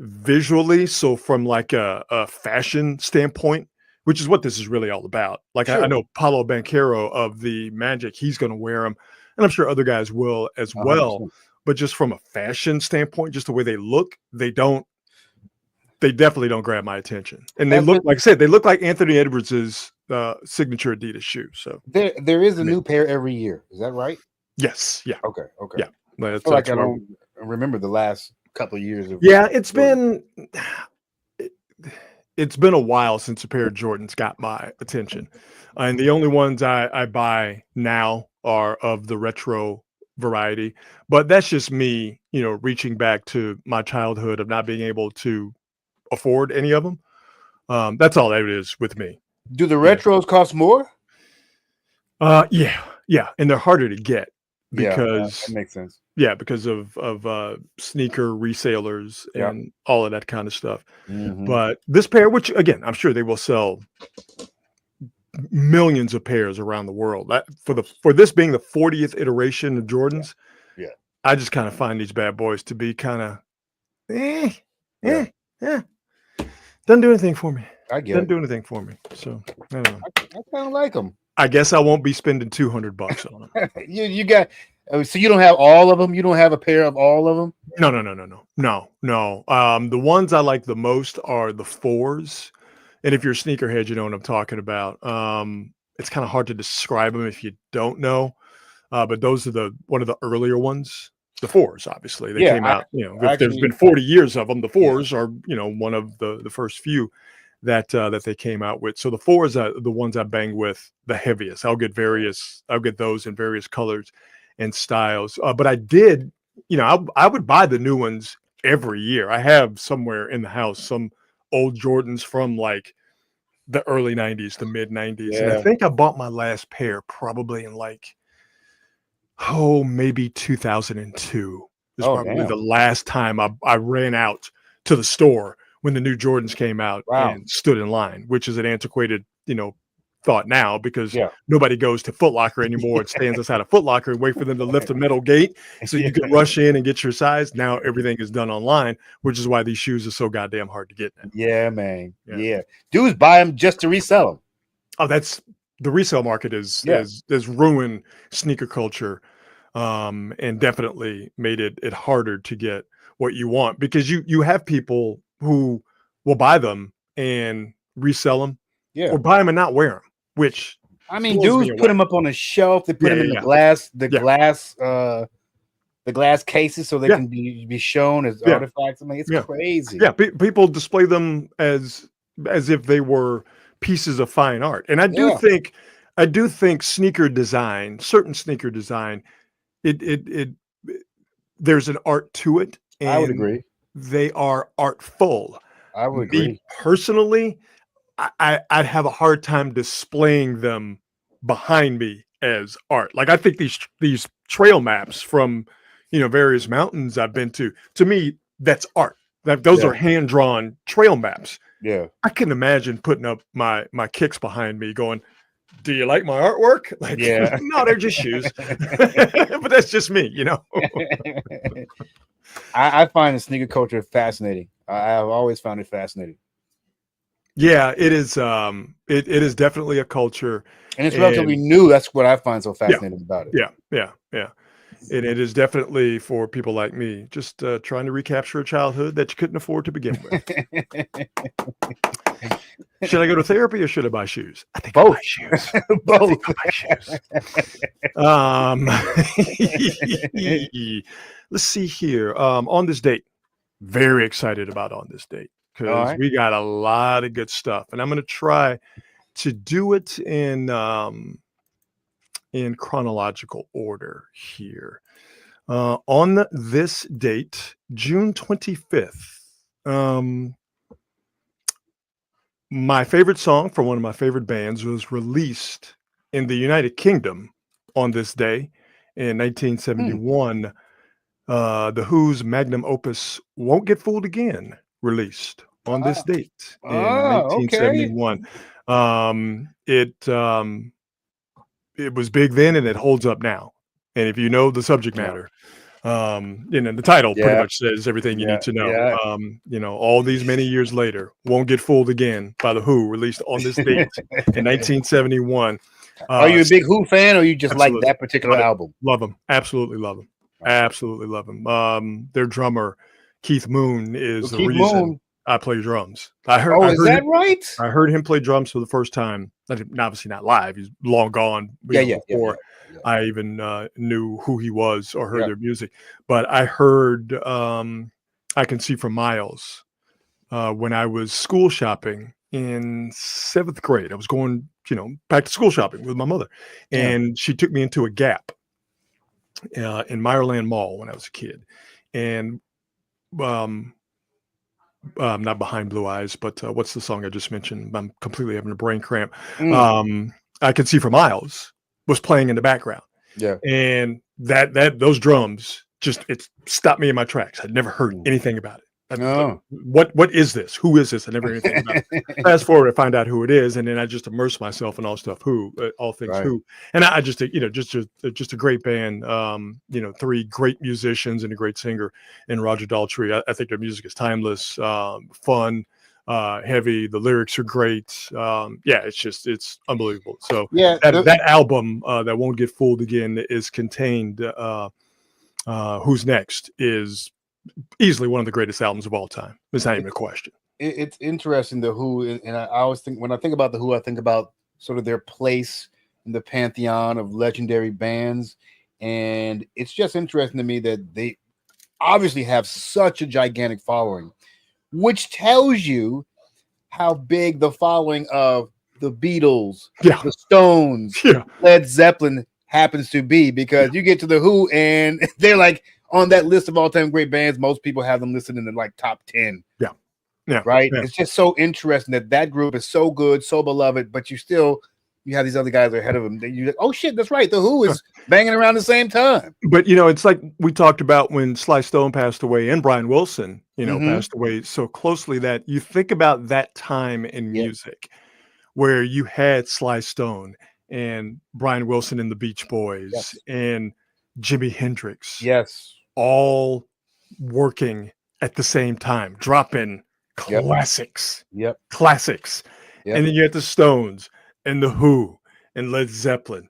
visually. So from like a fashion standpoint, which is what this is really all about. Like I Sure. know Paulo Banchero of the Magic, he's going to wear them, and I'm sure other guys will as well. 100%. But just from a fashion standpoint, just the way they look, they definitely don't grab my attention. And they look, like I said, they look like Anthony Edwards's signature Adidas shoe. So There is a new pair every year. Is that right? yes, yeah, Okay. Yeah. I feel like I don't remember the last couple of years of. Yeah, it's been a while since a pair of Jordans got my attention, and the only ones I buy now are of the retro variety. But that's just me, reaching back to my childhood of not being able to afford any of them. That's all that it is with me. Do the retros cost more? Yeah, and they're harder to get because that makes sense. yeah, because of sneaker resellers and all of that kind of stuff. Mhm. But this pair, which again, I'm sure they will sell millions of pairs around the world. For this being the 40th iteration of Jordans, Yeah. I just kind of find these bad boys to be kind of, doesn't do anything for me. I get Doesn't it. do anything for me. So I don't know. I kind of like them. I guess I won't be spending $200 on them. You got so you don't have all of them. You don't have a pair of all of them. No. The ones I like the most are the 4s. And if you're a sneakerhead, you know what I'm talking about. It's kind of hard to describe them if you don't know. But those are one of the earlier ones. The 4s, obviously, they came out. If there's been 40 years of them, the 4s are one of the first few that they came out with. So the 4s are the ones I bang with the heaviest. I'll get those in various colors and styles. But I did, I would buy the new ones every year. I have somewhere in the house some old Jordans from like the early 90s, the mid 90s. And I think I bought my last pair probably in maybe 2002. This is probably the last time I ran out to the store when the new Jordans came out and stood in line, which is an antiquated, thought now because nobody goes to Foot Locker anymore and stands outside of Foot Locker and wait for them to lift a metal gate so you can rush in and get your size. Now everything is done online, which is why these shoes are so goddamn hard to get now. Yeah, man. Yeah. Dudes buy them just to resell them. Oh, that's the resale market has ruined sneaker culture, and definitely made it harder to get what you want because you have people who will buy them and resell them, or buy them and not wear them. Which dudes put them up on a shelf. They put them in the glass cases so they can be shown as artifacts. It's crazy. Yeah, people display them as if they were pieces of fine art. And I do think sneaker design, certain sneaker design, it there's an art to it. And I would agree. They are artful. I would agree. Personally, I'd have a hard time displaying them behind me as art. Like I think these trail maps from various mountains I've been to me, that's art. Those are hand-drawn trail maps. Yeah. I couldn't imagine putting up my kicks behind me going, do you like my artwork? Like, no, they're just shoes. But that's just me, I find the sneaker culture fascinating. I've always found it fascinating. Yeah, it is. It is definitely a culture, and it's relatively new. That's what I find so fascinating about it. Yeah. And it is definitely for people like me, just trying to recapture a childhood that you couldn't afford to begin with. Should I go to therapy or should I buy shoes? I think both. I buy shoes. Both. Let's see here. On this date, very excited about on this date. Because we got a lot of good stuff, and I'm going to try to do it in chronological order here. On this date, June 25th, my favorite song from one of my favorite bands was released in the United Kingdom on this day in 1971. The Who's magnum opus "Won't Get Fooled Again" released on this date in Okay. 1971. It was big then, and it holds up now. And if you know the subject matter, the title pretty much says everything you need to know. Yeah. All these many years later, "Won't Get Fooled Again" by The Who, released on this date in 1971. Are you a big Who fan, or you just absolutely. like that particular album? Love them. Absolutely love them. Absolutely love them. Their drummer, Keith Moon, is the reason I play drums. I heard that right? I heard him play drums for the first time. Obviously not live. He's long gone. Before I even knew who he was or heard their music. But I heard "I Can See for Miles" when I was school shopping in 7th grade. I was going, back to school shopping with my mother, and she took me into a Gap in Meyerland Mall when I was a kid, and not Behind Blue Eyes, but what's the song I just mentioned? I'm completely having a brain cramp. "I Can See for Miles" was playing in the background. Yeah. And those drums it stopped me in my tracks. I'd never heard anything about it. What is this? Who is this? I never heard anything about it. Fast forward, I find out who it is, and then I just immerse myself in all stuff Who, all things Who. And I just just a great band. 3 great musicians and a great singer in Roger Daltrey. I think their music is timeless, fun, heavy. The lyrics are great. It's unbelievable. So that album, that Won't Get Fooled Again, is contained. Who's Next is easily one of the greatest albums of all time. It's not even a question. It's interesting, the Who, and I always think, when I think about the Who, I think about sort of their place in the pantheon of legendary bands, and it's just interesting to me that they obviously have such a gigantic following, which tells you how big the following of the Beatles, the Stones, Led Zeppelin happens to be, because you get to the Who and they're like on that list of all-time great bands. Most people have them listed in the like top 10. Right. It's just so interesting that group is so good, so beloved, but you have these other guys ahead of them that you're like, oh shit, that's right, the Who is banging around the same time. But it's like we talked about when Sly Stone passed away and Brian Wilson passed away so closely, that you think about that time in music where you had Sly Stone and Brian Wilson and the Beach Boys and Jimi Hendrix, all working at the same time, dropping classics, classics. And then you had the Stones and the Who and Led Zeppelin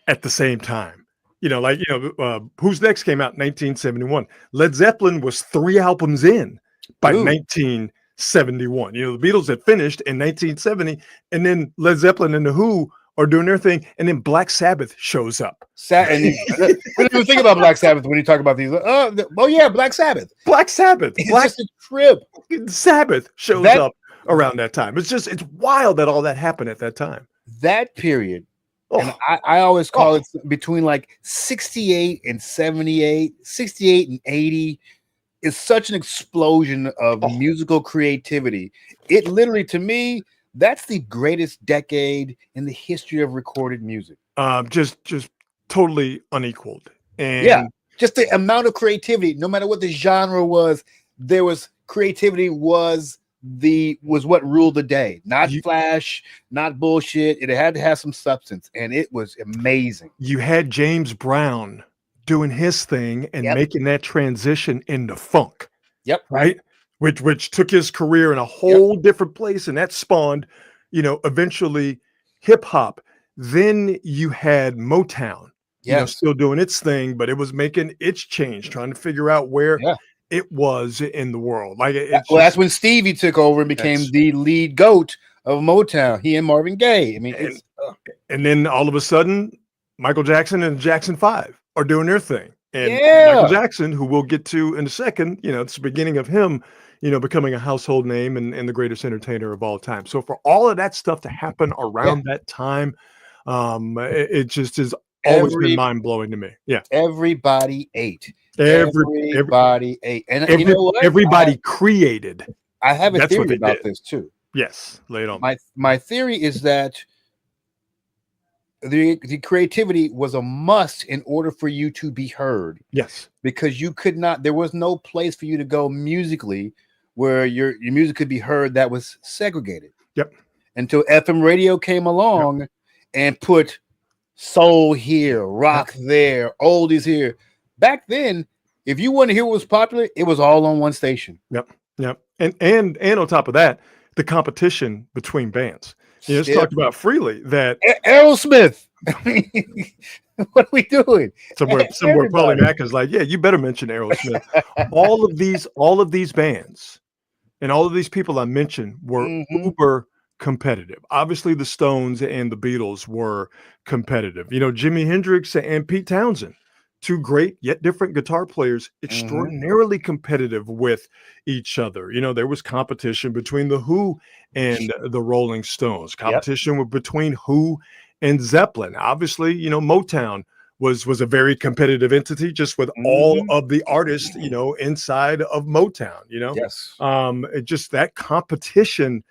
at the same time. Who's Next came out in 1971. Led Zeppelin was 3 albums in by 1971. The Beatles had finished in 1970, and then Led Zeppelin and the Who are doing their thing, and then Black Sabbath shows up. And we don't even think about Black Sabbath when you talk about these. Black Sabbath. Black Sabbath. It's just a trip. Sabbath shows up around that time. It's wild that all that happened at that time. That period, and I always call it between like 68 and 78, 68 and 80, is such an explosion of musical creativity. It literally, to me, that's the greatest decade in the history of recorded music. Just totally unequaled. And just the amount of creativity, no matter what the genre was, there was creativity was what ruled the day. Not flash, not bullshit. It had to have some substance, and it was amazing. You had James Brown doing his thing and making that transition into funk. Right? Which took his career in a whole different place, and that spawned, eventually hip hop. Then you had Motown, still doing its thing, but it was making its change, trying to figure out where it was in the world. That's when Stevie took over and became the lead goat of Motown. He and Marvin Gaye. And then all of a sudden, Michael Jackson and Jackson 5 are doing their thing. And Michael Jackson, who we'll get to in a second, it's the beginning of him, becoming a household name and the greatest entertainer of all time. So for all of that stuff to happen around that time, it just has always been mind-blowing to me. Everybody ate. Everybody ate. And you know what? Everybody created. I have a theory about this too. Yes, lay it on. My theory is that the creativity was a must in order for you to be heard. Yes. Because you could not, there was no place for you to go musically where your music could be heard that was segregated. Yep. Until FM radio came along and put soul here, rock there, oldies here. Back then, if you want to hear what was popular, it was all on one station. Yep. And on top of that, the competition between bands. You know, just talked about freely that Aerosmith. What are we doing? Somewhere Paulie Mack is like, yeah, you better mention Aerosmith. all of these bands and all of these people I mentioned were uber competitive. Obviously, the Stones and the Beatles were competitive. You know, Jimi Hendrix and Pete Townsend, two great yet different guitar players, extraordinarily competitive with each other. You know, there was competition between the Who and the Rolling Stones, competition between Who and Zeppelin. Obviously, you know, Motown was a very competitive entity, just with all of the artists, you know, inside of Motown. You know, just that competition.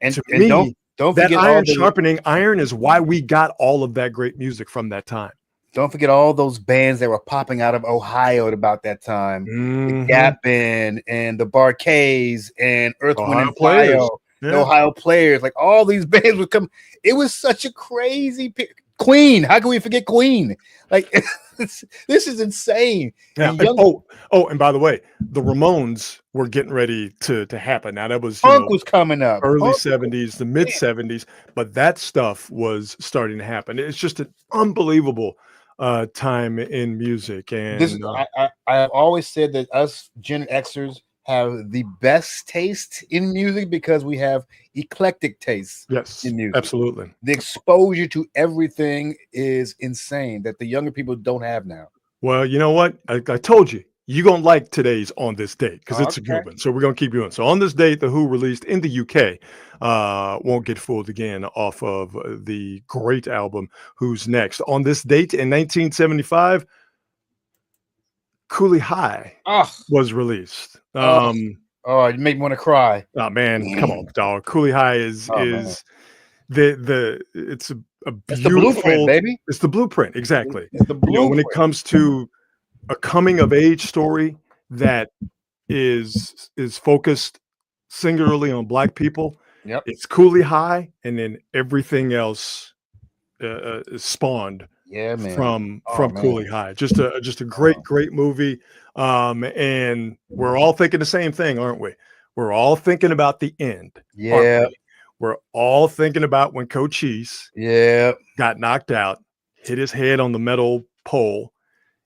And to me, don't forget that iron sharpening iron is why we got all of that great music from that time. Don't forget all those bands that were popping out of Ohio at about that time. The Gap Band and the Bar-Kays and Earth, Wind and Fire, the Ohio Players. Like all these bands would come. It was such a crazy Queen. How can we forget Queen? Like this is insane. Yeah. And by the way, the Ramones were getting ready to happen. Now that was Punk was coming up, early 70s, the mid 70s, but that stuff was starting to happen. It's just an unbelievable time in music. And I've always said that us Gen Xers have the best taste in music because we have eclectic tastes. Yes, in music. Absolutely. The exposure to everything is insane that the younger people don't have now. Well, you know what? I told you, you're going to like today's On This Date because it's a good one. So we're going to keep going. So On This Date, The Who released in the UK, Won't Get Fooled Again off of the great album Who's Next. On this date in 1975, Cooley High was released. You make me want to cry. Oh man, come on, dog. Cooley High is it's a beautiful, it's the blueprint, baby. It's the blueprint, exactly. It's the blueprint. You know, when it comes to a coming of age story that is focused singularly on Black people, it's Cooley High, and then everything else is spawned. Yeah, man. From Cooley High. Just a great movie. And we're all thinking the same thing, aren't we? We're all thinking about the end. Yeah. We're all thinking about when Cochise got knocked out, hit his head on the metal pole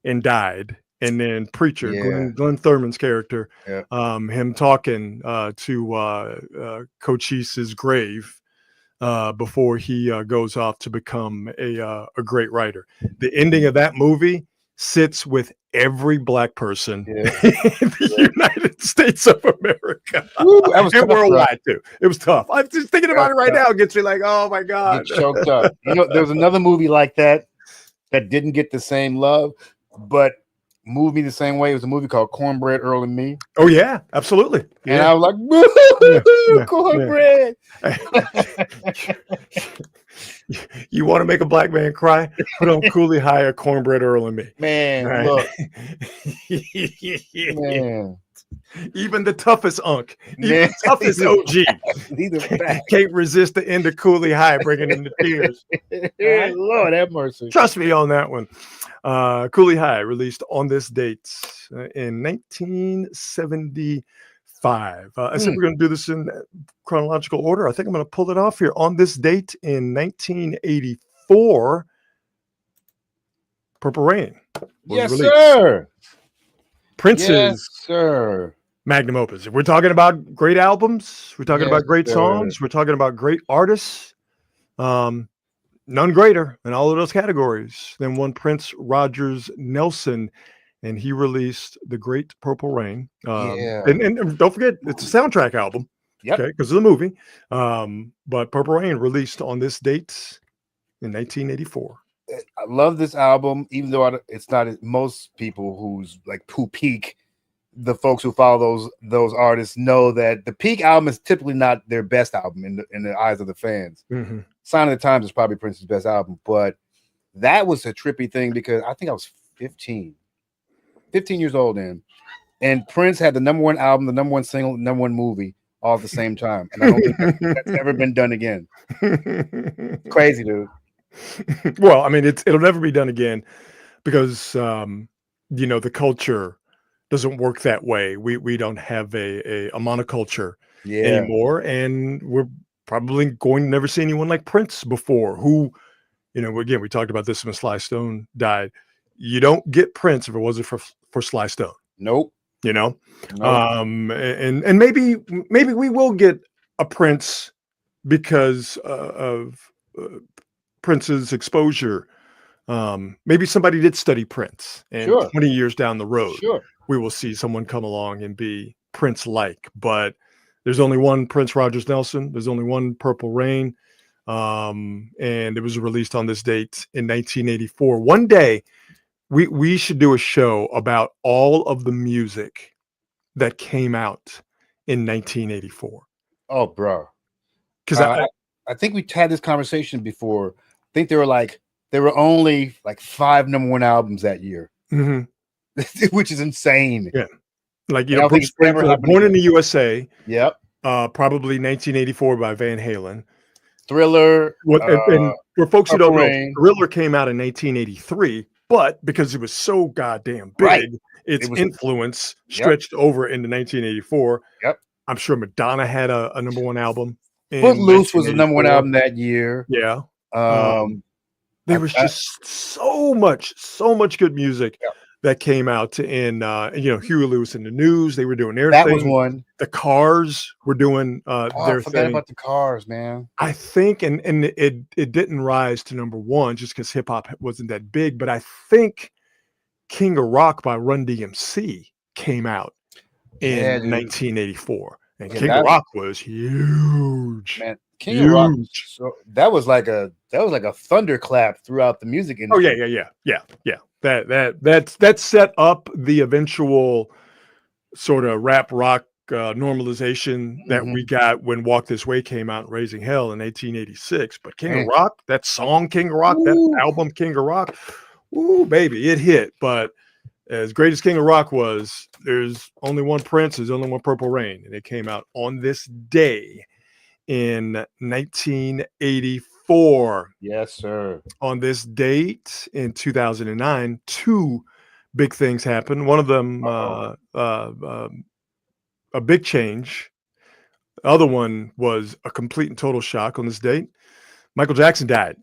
and died. And then Preacher, Glenn Thurman's character, him talking to Cochise's grave before he goes off to become a great writer. The ending of that movie sits with every Black person in the United States of America. And worldwide too. It was tough. I'm just thinking about it right now. It gets me like, oh my God. Get choked up. You know, there was another movie like that didn't get the same love, but moved me the same way. It was a movie called Cornbread, Earl and Me. Oh yeah, absolutely. And I was like, boo, cornbread. You want to make a Black man cry? Put on Cooley High or Cornbread, Earl and Me. Man, right? Look. Man. Even the toughest unk, even the toughest OG can't resist the end of Cooley High, bringing him to tears. Right? Lord have mercy. Trust me on that one. Cooley High released on this date in 1975. I said we're going to do this in chronological order. I think I'm going to pull it off here. On this date in 1984, Purple Rain was released. Sir. Prince's sir. magnum opus. If we're talking about great albums, we're talking about great songs, we're talking about great artists. None greater in all of those categories than one Prince Rogers Nelson, and he released The Great Purple Rain. And don't forget, it's a soundtrack album, okay, because of the movie. But Purple Rain released on this date in 1984. I love this album, even though it's not most people who peak. The folks who follow those artists know that the peak album is typically not their best album in the eyes of the fans. Mm-hmm. Sign of the Times is probably Prince's best album, but that was a trippy thing because I think I was 15 years old then, and Prince had the #1 album, the #1 single, #1 movie all at the same time, and I don't think that's ever been done again. Crazy, dude. Well, I mean, it'll never be done again because the culture doesn't work that way. We don't have a monoculture anymore, and we're probably going to never see anyone like Prince before. Who, again, we talked about this when Sly Stone died. You don't get Prince if it wasn't for Sly Stone. Nope. And maybe we will get a Prince because of Prince's exposure. Maybe somebody did study Prince, and 20 years down the road, we will see someone come along and be Prince-like. But there's only one Prince Rogers Nelson. There's only one Purple Rain, and it was released on this date in 1984. One day, we should do a show about all of the music that came out in 1984. Oh, bro. Because I think we had this conversation before. I think there were only like 5 #1 albums that year, which is insane. Yeah. Like, Bruce Springsteen, Born in the USA. Yep. Probably 1984 by Van Halen. Thriller. And for folks who don't know, Rain. Thriller came out in 1983, but because it was so goddamn big, its influence stretched over into 1984. Yep. I'm sure Madonna had a #1 album. Footloose was the #1 album that year. Yeah. There was just so much good music that came out in Huey Lewis and the News. They were doing their thing. That was one. The Cars were doing their I forgot thing. about the Cars, man. I think, and it didn't rise to #1 just because hip hop wasn't that big, but I think King of Rock by Run DMC came out in 1984, and King of Rock was huge. Man, King of Rock, that was like a thunderclap throughout the music industry. Oh yeah. That set up the eventual sort of rap rock normalization that we got when Walk This Way came out, Raising Hell in 1886. But King of Rock, that song King of Rock, that album King of Rock, ooh baby, it hit. But as great as King of Rock was, there's only one Prince, there's only one Purple Rain, and it came out on this day in 1984. Yes, sir. On this date in 2009, 2 big things happened. One of them, a big change. The other one was a complete and total shock on this date. Michael Jackson died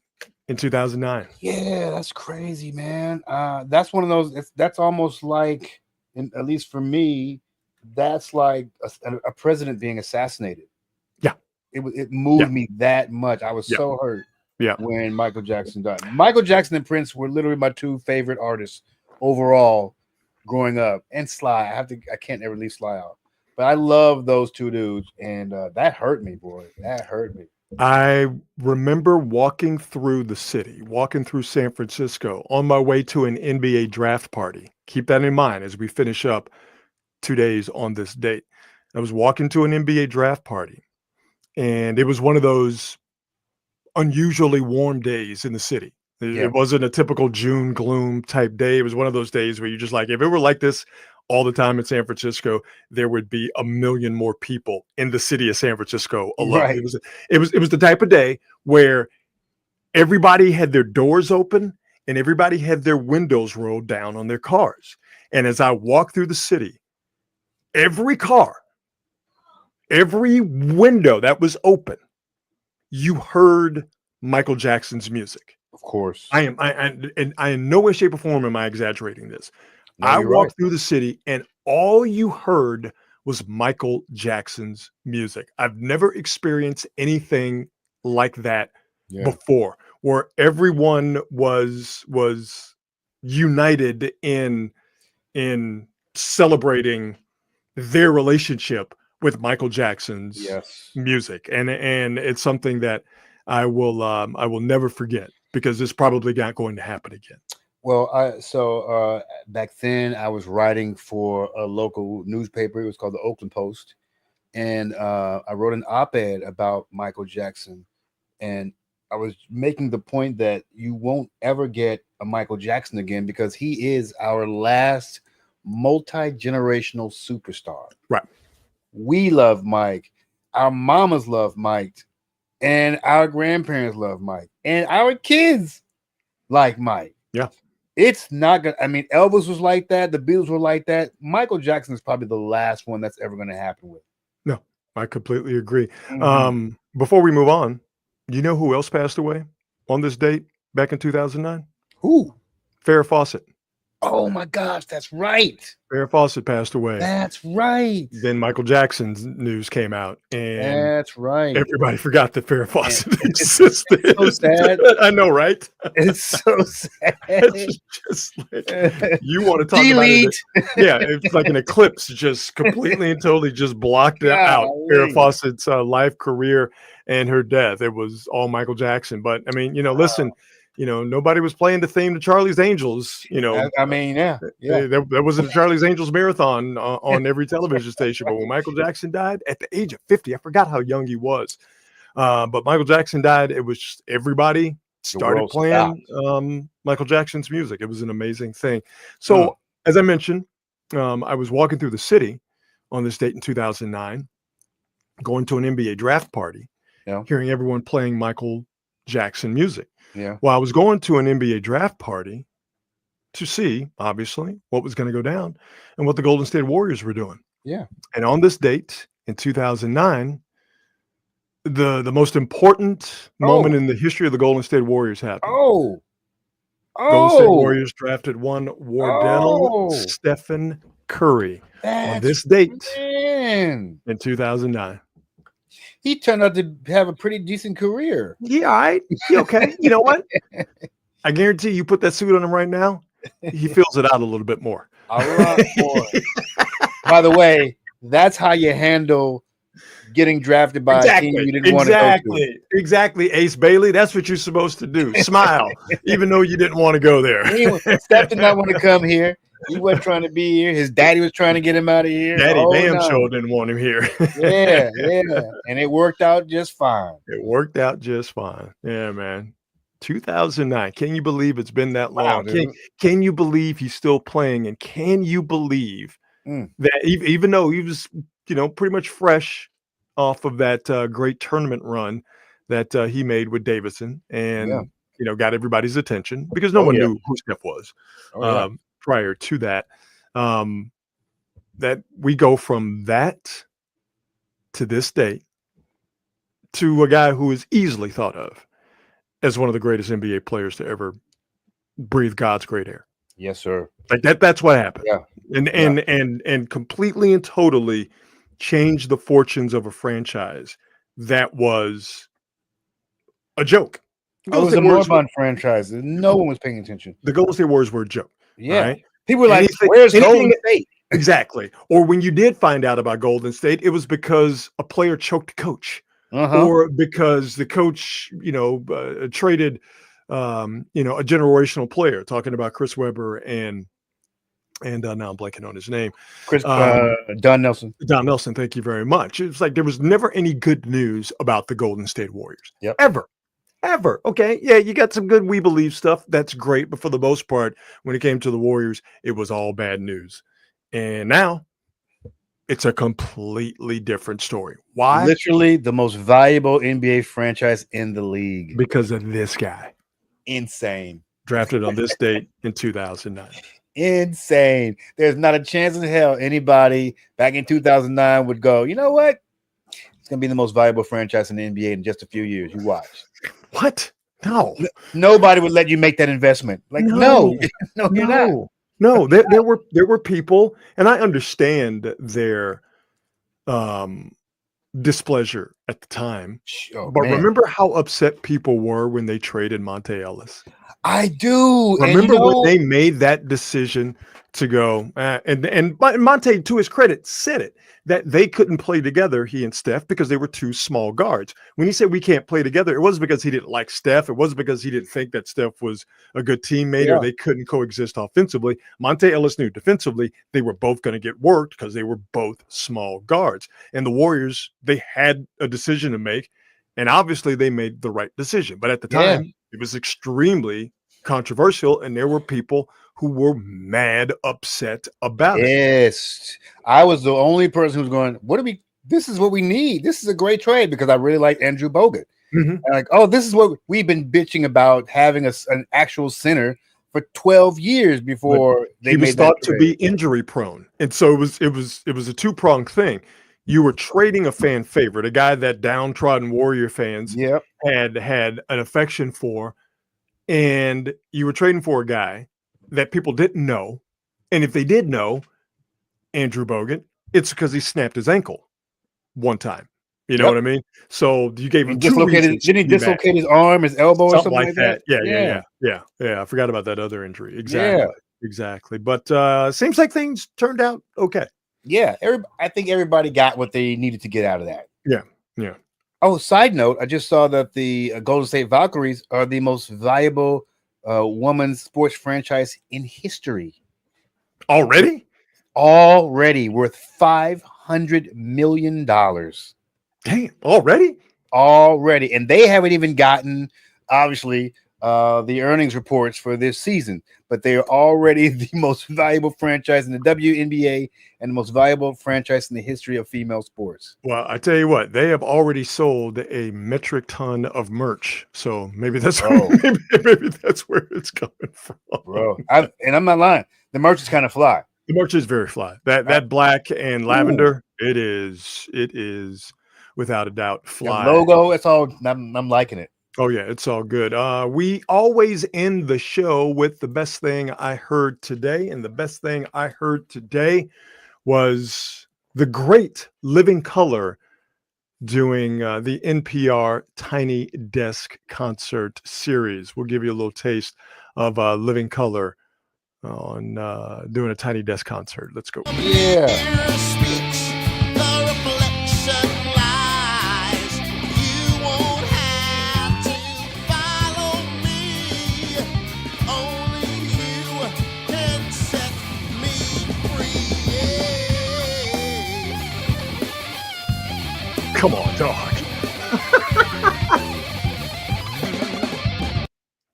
in 2009. Yeah, that's crazy, man. That's one of those. That's almost like, at least for me, that's like a president being assassinated. Yeah, it moved me that much. I was so hurt. Yeah, when Michael Jackson died. Michael Jackson and Prince were literally my 2 favorite artists overall growing up. And Sly, I can't ever leave Sly out. But I love those 2 dudes, and that hurt me, boy. That hurt me. I remember walking through the city, walking through San Francisco on my way to an NBA draft party. Keep that in mind as we finish up 2 days on this date. I was walking to an NBA draft party, and it was one of those unusually warm days in the city. It wasn't a typical June gloom type day. It was one of those days where you're just like, if it were like this all the time in San Francisco, there would be a million more people in the city of San Francisco alone. Right. It was the type of day where everybody had their doors open and everybody had their windows rolled down on their cars. And as I walked through the city, every car, every window that was open, you heard Michael Jackson's music. Of course. I in no way, shape, or form am I exaggerating this. No, I walked through the city and all you heard was Michael Jackson's music. I've never experienced anything like that before, where everyone was united in celebrating their relationship with Michael Jackson's music, and it's something that I will never forget, because it's probably not going to happen again. Well, back then I was writing for a local newspaper. It was called the Oakland Post, and I wrote an op-ed about Michael Jackson, and making the point that you won't ever get a Michael Jackson again because he is our last multi-generational superstar. Right. We love Mike. Our mamas love Mike. And our grandparents love Mike. And our kids like Mike. Yeah. It's not going to, I mean, Elvis was like that. The Beatles were like that. Michael Jackson is probably the last one that's ever going to happen with. No, I completely agree. Mhm. Before we move on, you know who else passed away on this date back in 2009? Who? Farrah Fawcett. Oh my gosh, that's right. Farrah Fawcett passed away. That's right. Then Michael Jackson's news came out, and That's right. everybody forgot that Farrah Fawcett existed. so sad. I know, right? It's so sad. It's just like, you want to talk Delete. about it? Yeah, it's like an eclipse, just completely and totally just blocked it out. Golly. Farrah Fawcett's life, career, and her death. It was all Michael Jackson. But I mean, listen. Nobody was playing the theme to Charlie's Angels. I mean, yeah. There wasn't a Charlie's Angels marathon on every television station. But when Michael Jackson died at the age of 50, I forgot how young he was. But Michael Jackson died. It was just everybody started playing Michael Jackson's music. It was an amazing thing. So, as I mentioned, I was walking through the city on this date in 2009, going to an NBA draft party, hearing everyone playing Michael Jackson music. Yeah. Well, I was going to an NBA draft party to see, obviously, what was going to go down and what the Golden State Warriors were doing. Yeah. And on this date in 2009, the most important moment in the history of the Golden State Warriors happened. Golden State Warriors drafted one Wardell Stephen Curry on this date in 2009. He turned out to have a pretty decent career. Yeah, all right. You okay? You know what? I guarantee you put that suit on him right now, he fills it out a little bit more. A lot more. By the way, that's how you handle getting drafted by a team you didn't want to go to. Exactly, Ace Bailey. That's what you're supposed to do. Smile, even though you didn't want to go there. Steph did not want to come here. He wasn't trying to be here. His daddy was trying to get him out of here. Daddy sure didn't want him here. Yeah. And it worked out just fine. It worked out just fine. Yeah, man. 2009. Can you believe it's been that long? Wow, can you believe he's still playing? And can you believe that even though he was, pretty much fresh off of that great tournament run that he made with Davidson and, got everybody's attention because no one knew who Steph was. Prior to that, that we go from that to this day to a guy who is easily thought of as one of the greatest NBA players to ever breathe God's great air. Yes, sir. Like that's what happened. Yeah. And completely and totally changed the fortunes of a franchise that was a joke. It was a moribund franchise. No one was paying attention. The Golden State Warriors were a joke. Yeah. Right? People were like, where's Golden State? Exactly. Or when you did find out about Golden State, it was because a player choked a coach. Or because the coach, traded, a generational player, talking about Chris Webber and now I'm blanking on his name. Don Nelson. Don Nelson, thank you very much. It's like there was never any good news about the Golden State Warriors. Yep. Ever. Okay. Yeah, you got some good we believe stuff. That's great. But for the most part, when it came to the Warriors, it was all bad news. And now it's a completely different story. Why? Literally the most valuable NBA franchise in the league. Because of this guy. Insane. Drafted on this date in 2009. Insane. There's not a chance in hell anybody back in 2009 would go, you know what? It's going to be the most valuable franchise in the NBA in just a few years. You watch. What? No. Nobody would let you make that investment. Like, no, you're not. No, there were people, and I understand their displeasure at the time. But remember how upset people were when they traded Monte Ellis? I do. Remember when they made that decision to go, and Monte, to his credit, said it, that they couldn't play together, he and Steph, because they were two small guards. When he said we can't play together, it wasn't because he didn't like Steph. It wasn't because he didn't think that Steph was a good teammate or they couldn't coexist offensively. Monte Ellis knew defensively they were both going to get worked because they were both small guards. And the Warriors, they had a decision to make. And obviously they made the right decision. But at the time, it was extremely controversial, and there were people who were mad upset about it. Yes. I was the only person who was going, this is what we need. This is a great trade, because I really like Andrew Bogut. Like, oh, this is what we've been bitching about, having an actual center for 12 years before he was thought to be injury prone. And so it was a two-pronged thing. You were trading a fan favorite, a guy that downtrodden Warrior fans had an affection for, and you were trading for a guy that people didn't know. And if they did know Andrew Bogut, it's because he snapped his ankle one time. You know what I mean? So you gave him didn't he dislocate his arm, his elbow, or something like that? Yeah. I forgot about that other injury. Exactly. But seems like things turned out okay. Yeah, I think everybody got what they needed to get out of that. Yeah. Oh, side note, I just saw that the Golden State Valkyries are the most valuable women's sports franchise in history. Already worth $500 million. Damn, already, and they haven't even gotten, obviously, the earnings reports for this season, but they are already the most valuable franchise in the WNBA and the most valuable franchise in the history of female sports. Well, I tell you what, they have already sold a metric ton of merch, so maybe that's maybe that's where it's coming from, bro. I'm not lying. The merch is kind of fly. The merch is very fly. That black and lavender, it is without a doubt fly. The logo, it's all. I'm liking it. Oh yeah, it's all good. We always end the show with the best thing I heard today, and the best thing I heard today was the great Living Colour doing the NPR Tiny Desk concert series. We'll give you a little taste of Living Colour on doing a Tiny Desk concert. Let's go. Yeah. Come on, dog.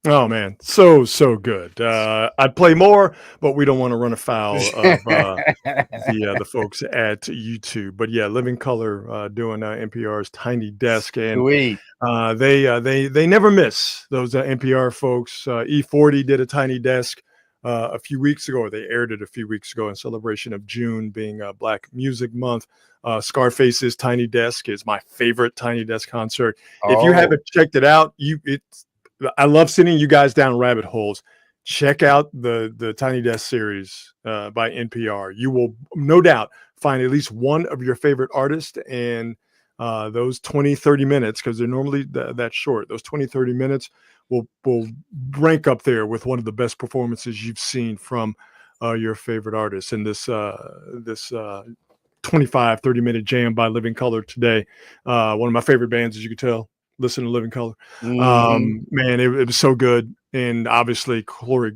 Oh man, so good. I'd play more, but we don't want to run afoul of the folks at YouTube. But yeah, Living Colour doing NPR's Tiny Desk, and they never miss those NPR folks. E40 did a Tiny Desk a few weeks ago, or they aired it a few weeks ago in celebration of June being Black Music Month. Scarface's Tiny Desk is my favorite Tiny Desk concert. If you haven't checked it out, I love sending you guys down rabbit holes. Check out the Tiny Desk series by NPR. You will no doubt find at least one of your favorite artists, and those 20-30 minutes, because they're normally that short, those 20-30 minutes will rank up there with one of the best performances you've seen from your favorite artists. And this 25-30 minute jam by Living Colour today, one of my favorite bands, as you can tell. Listen to Living Colour. Man, it was so good. And obviously Corey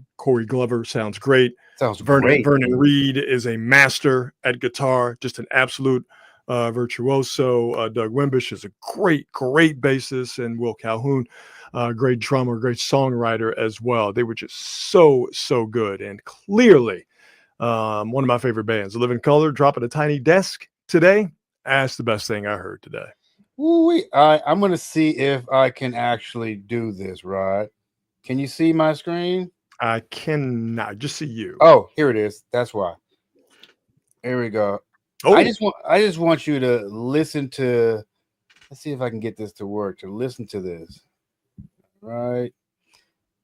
Glover sounds great. Vernon Reed is a master at guitar, just an absolute virtuoso. Doug Wimbish is a great bassist, and Will Calhoun, great drummer, great songwriter as well. They were just so good, and clearly one of my favorite bands. Living Colour dropping a Tiny Desk today. That's the best thing I heard today. I'm going to see if I can actually do this, Rod. Can you see my screen? I cannot. Just see you. Oh, here it is. That's why. Here we go. Oh. I just want you to listen to. Let's see if I can get this to work. To listen to this, right?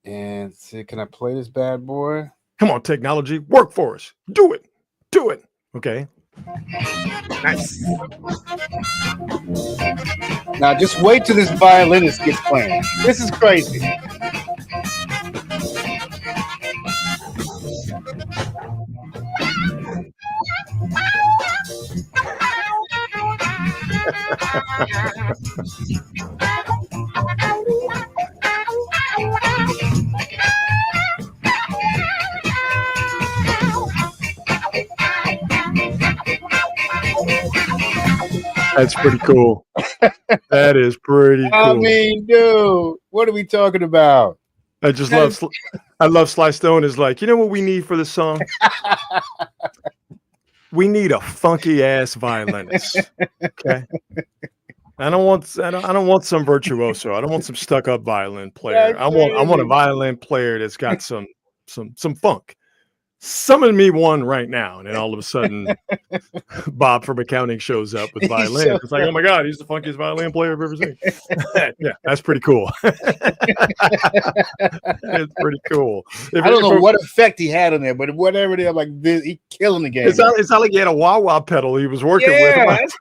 And see, can I play this bad boy? Come on, technology, work for us. Do it. Okay. Nice. Now just wait till this violinist gets playing. This is crazy. That's pretty cool. That is pretty cool. I mean, dude, what are we talking about? I love Sly Stone is like, you know what we need for this song? We need a funky ass violinist. Okay. I don't want some virtuoso. I don't want some stuck up violin player. I want a violin player that's got some funk. Summon me one right now, and then all of a sudden, Bob from accounting shows up with violin. It's like, oh my god, he's the funkiest violin player I've ever seen. Yeah, that's pretty cool. It's pretty cool. I don't know what effect he had on there, but whatever it is, like this, he killing the game. It's not like he had a wah-wah pedal he was working with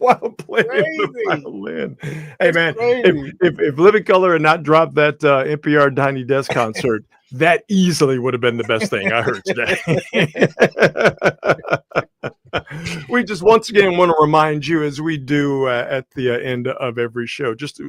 while playing the violin. Hey man, if Living Color had not dropped that NPR Tiny Desk concert, that easily would have been the best thing I heard today. We just once again want to remind you, as we do at the end of every show, just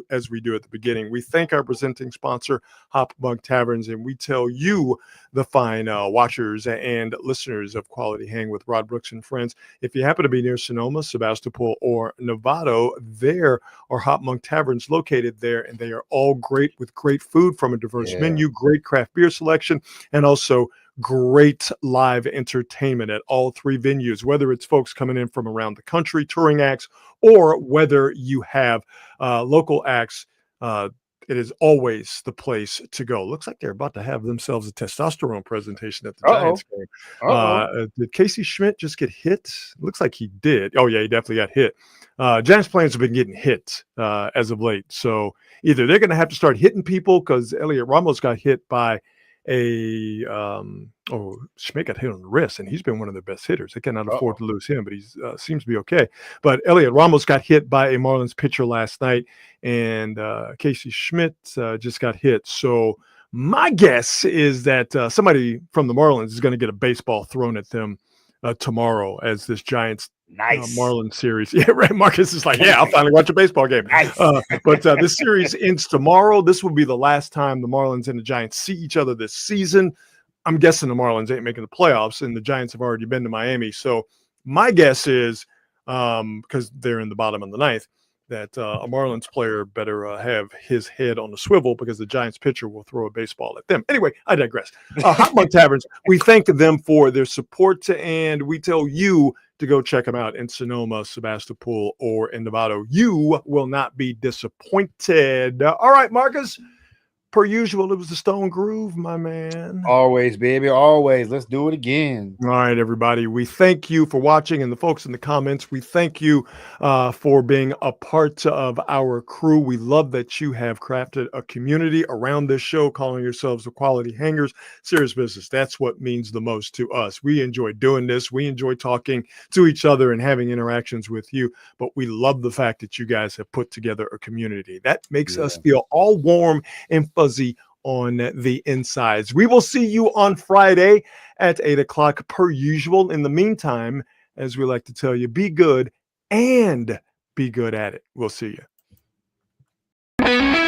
as we do at the beginning, we thank our presenting sponsor, Hop Monk Taverns, and we tell you, the fine watchers and listeners of Quality Hang with Rod Brooks and Friends, if you happen to be near Sonoma, Sebastopol, or Novato, there are Hop Monk Taverns located there, and they are all great with great food from a diverse menu, great craft beer selection, and also great live entertainment at all three venues, whether it's folks coming in from around the country, touring acts, or whether you have local acts. It is always the place to go. Looks like they're about to have themselves a testosterone presentation at the Giants game. Did Casey Schmidt just get hit? Looks like he did. Oh, yeah, he definitely got hit. Giants players have been getting hit as of late. So either they're going to have to start hitting people, because Elliot Ramos got hit by Schmidt got hit on the wrist, and he's been one of their best hitters. They cannot afford to lose him, but he seems to be okay. But Elliot Ramos got hit by a Marlins pitcher last night, and Casey Schmidt just got hit. So my guess is that somebody from the Marlins is going to get a baseball thrown at them tomorrow as this Giants Marlins series. Yeah, right. Marcus is like, yeah, I'll finally watch a baseball game. Nice. But this series ends tomorrow. This will be the last time the Marlins and the Giants see each other this season. I'm guessing the Marlins ain't making the playoffs, and the Giants have already been to Miami. So my guess is, because they're in the bottom of the ninth, that a Marlins player better have his head on the swivel, because the Giants pitcher will throw a baseball at them. Anyway, I digress. Hot Monk Taverns, we thank them for their support, and we tell you to go check them out in Sonoma, Sebastopol, or in Novato. You will not be disappointed. All right, Marcus. Per usual, it was the Stone Groove, my man. Always, baby, always. Let's do it again. All right, everybody. We thank you for watching, and the folks in the comments, we thank you for being a part of our crew. We love that you have crafted a community around this show, calling yourselves the Quality Hangers. Serious business. That's what means the most to us. We enjoy doing this. We enjoy talking to each other and having interactions with you, but we love the fact that you guys have put together a community. That makes us feel all warm and fuzzy on the insides. We will see you on Friday at 8 o'clock per usual. In the meantime, as we like to tell you, be good and be good at it. We'll see you.